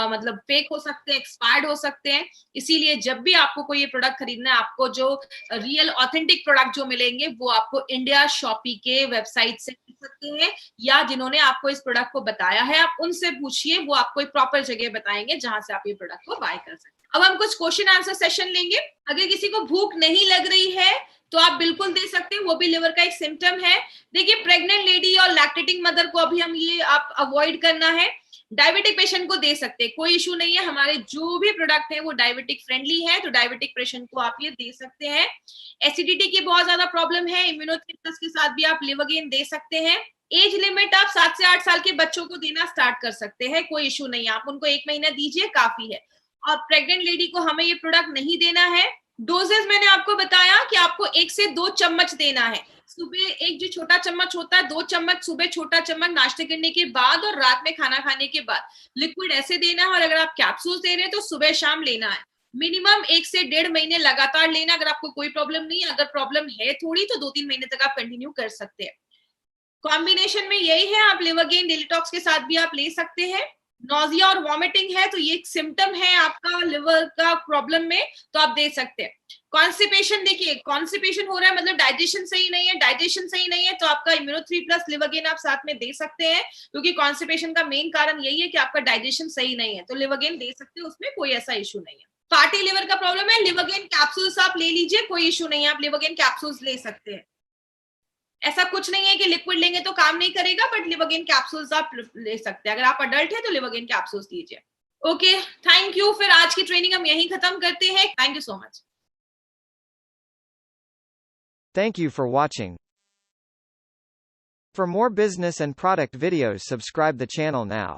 मतलब फेक हो सकते हैं, एक्सपायर्ड हो सकते हैं। इसीलिए जब भी आपको कोई ये प्रोडक्ट खरीदना है, आपको जो रियल ऑथेंटिक प्रोडक्ट जो मिलेंगे वो आपको इंडिया शॉपी के वेबसाइट से मिल सकते हैं, या जिन्होंने आपको इस प्रोडक्ट को बताया है आप उनसे पूछिए, वो आपको एक प्रॉपर जगह बताएंगे जहां से आप ये प्रोडक्ट को बाय कर सकते हैं। अब हम कुछ क्वेश्चन आंसर सेशन लेंगे। अगर किसी को भूख नहीं लग रही है तो आप बिल्कुल दे सकते हैं, वो भी लिवर का एक सिम्टम है। देखिए, प्रेग्नेंट लेडी और लैक्टेटिंग मदर को अभी हम ये आप अवॉइड करना है। डायबिटिक पेशेंट को दे सकते हैं, कोई इशू नहीं है। हमारे जो भी प्रोडक्ट है वो डायबिटिक फ्रेंडली है, तो डायबिटिक पेशेंट को आप ये दे सकते हैं। एसिडिटी की बहुत ज्यादा प्रॉब्लम है, इम्यूनोथेरेपी के साथ भी आप लिवरगेन दे सकते हैं। एज लिमिट आप 7 से 8 साल के बच्चों को देना स्टार्ट कर सकते हैं, कोई इशू नहीं है, आप उनको 1 महीना दीजिए, काफी है। और प्रेग्नेंट लेडी को हमें ये प्रोडक्ट नहीं देना है। डोजेस मैंने आपको बताया कि आपको 1 से 2 चम्मच देना है। सुबह एक जो छोटा चम्मच होता है, 2 चम्मच सुबह, छोटा चम्मच नाश्ते करने के बाद और रात में खाना खाने के बाद। लिक्विड ऐसे देना है, और अगर आप कैप्सूल दे रहे हैं तो सुबह शाम लेना है। मिनिमम 1 से 1.5 महीने लगातार लेना। अगर आपको कोई प्रॉब्लम नहीं है, अगर प्रॉब्लम है थोड़ी, तो 2-3 महीने तक आप कंटिन्यू कर सकते हैं। कॉम्बिनेशन में यही है, आप लिवरगेन डिलीटॉक्स के साथ भी आप ले सकते हैं। नोजिया और वॉमिटिंग है तो ये एक सिम्टम है आपका लिवर का प्रॉब्लम में, तो आप दे सकते हैं। कॉन्स्टिपेशन, देखिए कॉन्स्टिपेशन हो रहा है मतलब डाइजेशन सही नहीं है, डाइजेशन सही नहीं है तो आपका इम्यूनो 3+ लिवरगेन आप साथ में दे सकते हैं, क्योंकि कॉन्स्टिपेशन का मेन कारण यही है कि आपका डाइजेशन सही नहीं है, तो लिवरगेन दे सकते हैं, उसमें कोई ऐसा इशू नहीं है। फैटी लिवर का प्रॉब्लम है, लिवरगेन कैप्सूल्स आप ले लीजिए, कोई इशू नहीं है, आप लिवरगेन कैप्सूल्स ले सकते हैं। ऐसा कुछ नहीं है कि लिक्विड लेंगे तो काम नहीं करेगा, बट लिवरगेन कैप्सूल्स आप ले सकते हैं। अगर आप अडल्ट है तो लिवरगेन कैप्सूल्स लीजिए। Okay, thank you. फिर आज की ट्रेनिंग हम यहीं खत्म करते हैं। Thank you so much. Thank you for watching. For more business and product videos, subscribe the channel now.